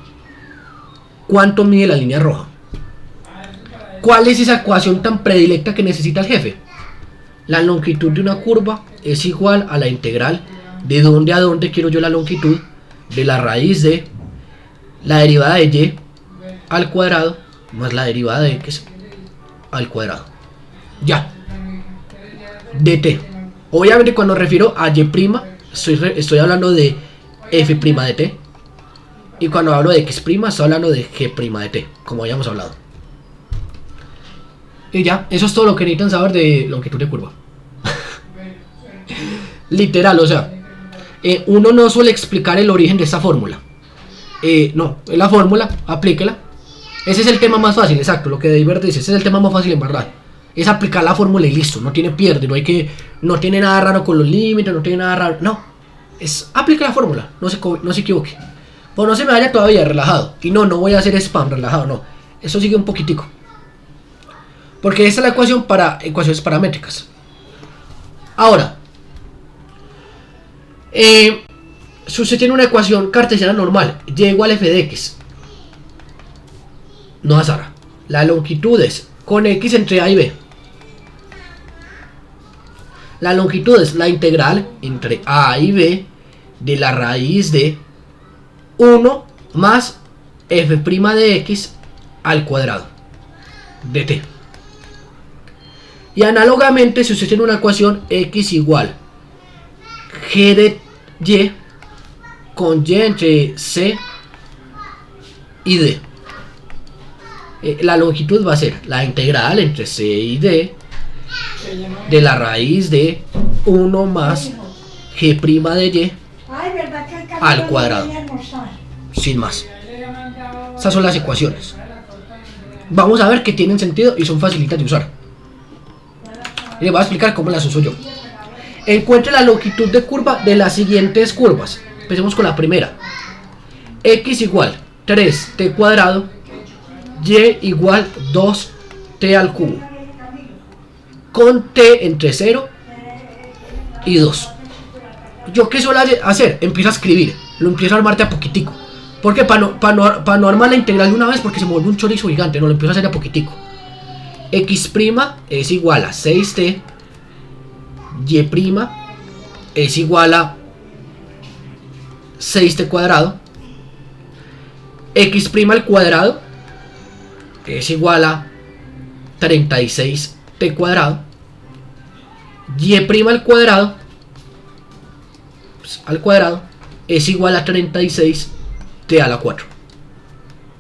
¿Cuánto mide la línea roja? ¿Cuál es esa ecuación tan predilecta que necesita el jefe? La longitud de una curva es igual a la integral de dónde a dónde quiero yo la longitud de la raíz de la derivada de y al cuadrado más la derivada de x al cuadrado. Ya. Dt. Obviamente cuando refiero a y', estoy hablando de f' de t. Y cuando hablo de x', estoy hablando de g' de t, como habíamos hablado. Y ya, eso es todo lo que necesitan saber de longitud de curva. Literal, o sea, uno no suele explicar el origen de esta fórmula. No, la fórmula, aplíquela. Ese es el tema más fácil, exacto, lo que Divert dice, ese es el tema más fácil en verdad. Es aplicar la fórmula y listo, no tiene pierde, no tiene nada raro con los límites, no tiene nada raro, no. Es aplica la fórmula, no se equivoque. Pues no se me vaya todavía relajado. Y no voy a hacer spam relajado, no. Eso sigue un poquitico. Porque esta es la ecuación para ecuaciones paramétricas. Ahora, si usted tiene una ecuación cartesiana normal, y igual a f de x, no azara. La longitud es con x entre a y b. La longitud es la integral entre a y b de la raíz de 1 más f' de x al cuadrado de t. Y análogamente, si usted tiene una ecuación x igual g de y con y entre c y d, la longitud va a ser la integral entre c y d de la raíz de 1 más g' de y al cuadrado, sin más. Estas son las ecuaciones. Vamos a ver que tienen sentido y son facilitas de usar. Y les voy a explicar cómo las uso yo. Encuentre la longitud de curva de las siguientes curvas. Empecemos con la primera. X igual 3t cuadrado, y igual 2t al cubo, con t entre 0 y 2. ¿Yo qué suelo hacer? Empiezo a escribir, lo empiezo a armar de a poquitico. Porque para no armar la integral de una vez, porque se me vuelve un chorizo gigante, no, lo empiezo a hacer de a poquitico. X' es igual a 6t, y' es igual a 6t cuadrado, x' al cuadrado es igual a 36t cuadrado, y' al cuadrado es igual a 36t a la 4.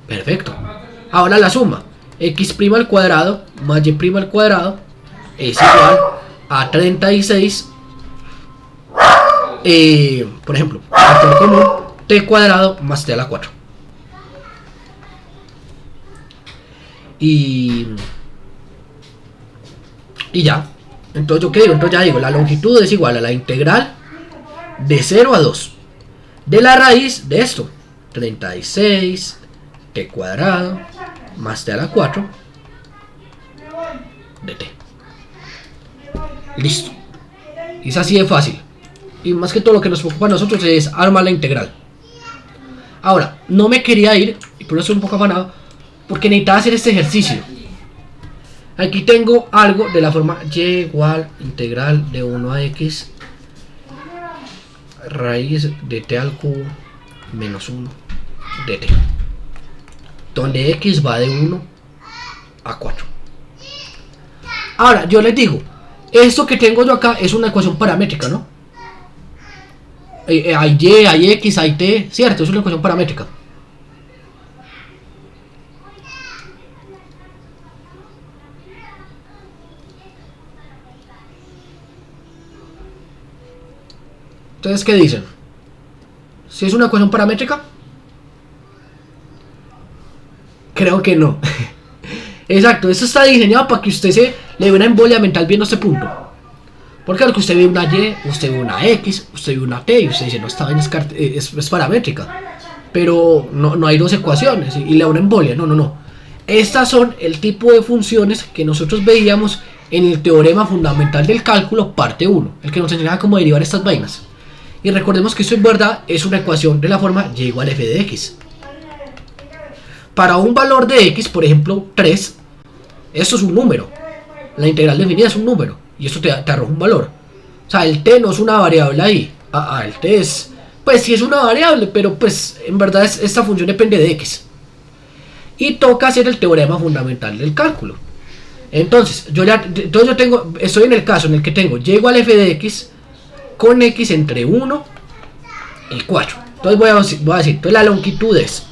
Perfecto. Ahora la suma. X' al cuadrado más y' al cuadrado es igual a 36, por ejemplo, factor común, t cuadrado más t a la 4. Y ya. Entonces, ¿yo qué digo? Entonces ya digo, la longitud es igual a la integral de 0 a 2 de la raíz de esto, 36 t cuadrado más t a la 4 de t. Listo. Y es así de fácil. Y más que todo lo que nos preocupa a nosotros es armar la integral. Ahora, no me quería ir, y por eso estoy un poco afanado, porque necesitaba hacer este ejercicio. Aquí tengo algo de la forma y igual integral de 1 a x raíz de t al cubo menos 1 de t, donde x va de 1 a 4. Ahora, yo les digo, esto que tengo yo acá es una ecuación paramétrica, ¿no? Hay y, hay x, hay t, ¿cierto? Es una ecuación paramétrica. Entonces, ¿qué dicen? ¿Si es una ecuación paramétrica? Creo que no. Exacto, esto está diseñado para que usted se le dé una embolia mental viendo este punto. Porque al que usted ve una Y, usted ve una X, usted ve una T y usted dice, no, esta vaina es paramétrica. Pero no hay dos ecuaciones y le da una embolia, no. Estas son el tipo de funciones que nosotros veíamos en el teorema fundamental del cálculo, parte 1, el que nos enseñaba cómo derivar estas vainas. Y recordemos que esto en verdad es una ecuación de la forma y igual f de x. Para un valor de x, por ejemplo 3, esto es un número. La integral definida es un número y esto te arroja un valor. O sea, el t no es una variable ahí. El t es, pues sí es una variable, pero pues en verdad esta función depende de x. Y toca hacer el teorema fundamental del cálculo. Entonces, estoy en el caso en el que tengo y igual f de x con x entre 1 y 4. Entonces voy a decir, entonces la longitud es,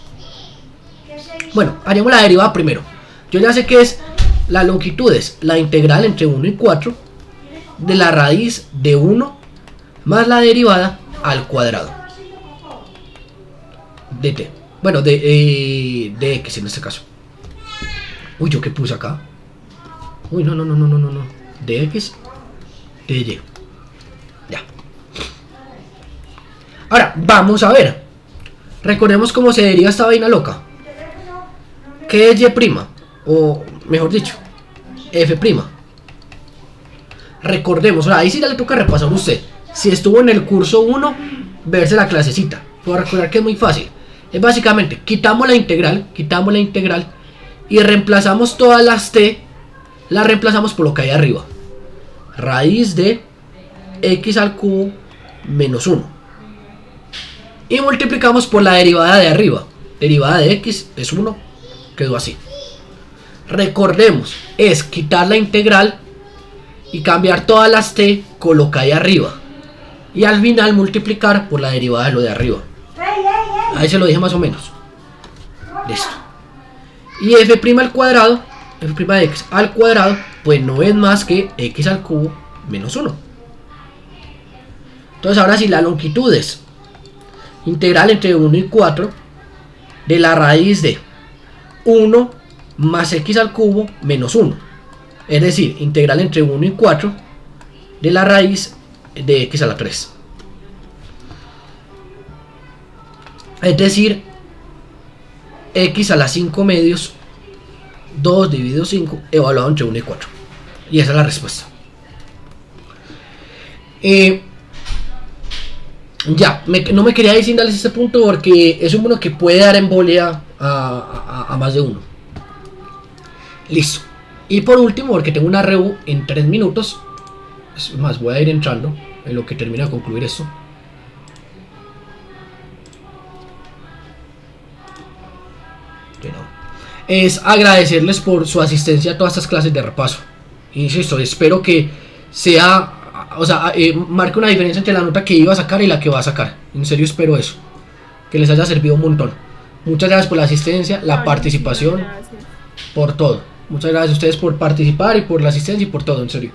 bueno, haremos la derivada primero. Yo ya sé que es, la longitud es la integral entre 1 y 4 de la raíz de 1 más la derivada al cuadrado de t. Bueno, de x en este caso. Uy, ¿yo qué puse acá? Uy, no. De x, de y. Ya. Ahora, vamos a ver. Recordemos cómo se deriva esta vaina loca. ¿Qué es y'? O mejor dicho, f'. Recordemos, ahora ahí sí ya le toca repasar a usted. Si estuvo en el curso 1, verse la clasecita. Puedo recordar que es muy fácil. Es básicamente, quitamos la integral y reemplazamos todas las t, las reemplazamos por lo que hay arriba. Raíz de x al cubo menos 1. Y multiplicamos por la derivada de arriba. Derivada de x es 1. Quedó así. Recordemos, es quitar la integral y cambiar todas las t con lo que hay arriba. Y al final multiplicar por la derivada de lo de arriba. Ahí se lo dije más o menos. Listo. Y f' al cuadrado, f' de x al cuadrado, pues no es más que x al cubo menos 1. Entonces ahora sí, la longitud es integral entre 1 y 4 de la raíz de 1 más x al cubo menos 1. Es decir, integral entre 1 y 4 de la raíz de x a la 3. Es decir, x a la 5 medios, 2 dividido 5, evaluado entre 1 y 4. Y esa es la respuesta. No me quería decir darles este punto porque es un uno que puede dar embolia a más de uno. Listo. Y por último, porque tengo una reú en 3 minutos. Es más, voy a ir entrando en lo que termina de concluir esto. Es agradecerles por su asistencia a todas estas clases de repaso. Insisto, espero que sea, marque una diferencia entre la nota que iba a sacar y la que va a sacar. En serio espero eso, que les haya servido un montón. Muchas gracias por la asistencia, la participación, Gracias. por todo. Muchas gracias a ustedes por participar y por la asistencia y por todo, en serio.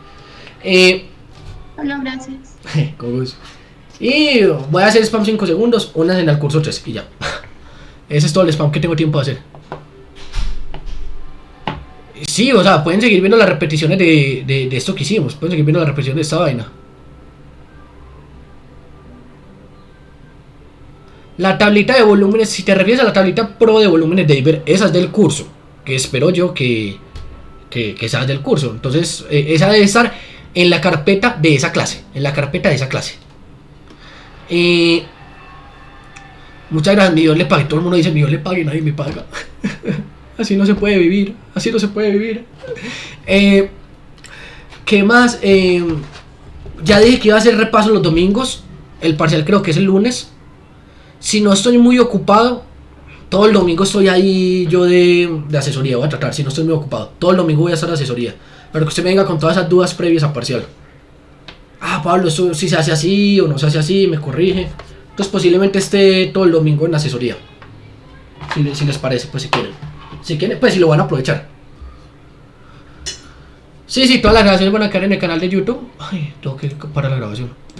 Hola, gracias. Con gusto. Y voy a hacer spam 5 segundos, unas en el curso 3 y ya. Ese es todo el spam que tengo tiempo de hacer. Sí, pueden seguir viendo las repeticiones de esto que hicimos. Pueden seguir viendo las repeticiones de esta vaina. La tablita de volúmenes, si te refieres a la tablita pro de volúmenes de Iber, esa es del curso. Que espero yo que sea del curso. Entonces, esa debe estar en la carpeta de esa clase. Muchas gracias, mi Dios le pague. Todo el mundo dice mi Dios le pague, nadie me paga. Así no se puede vivir. ¿Qué más? Ya dije que iba a hacer repaso los domingos. El parcial creo que es el lunes. Si no estoy muy ocupado, todo el domingo estoy ahí yo de asesoría. Voy a tratar, si no estoy muy ocupado, todo el domingo voy a estar de asesoría. Pero que usted me venga con todas esas dudas previas a parcial. Ah, Pablo, esto si se hace así o no se hace así, me corrige. Entonces posiblemente esté todo el domingo en asesoría. Si les parece, pues si quieren. Si quieren, pues si lo van a aprovechar. Sí, todas las grabaciones van a quedar en el canal de YouTube. Ay, tengo que parar la grabación.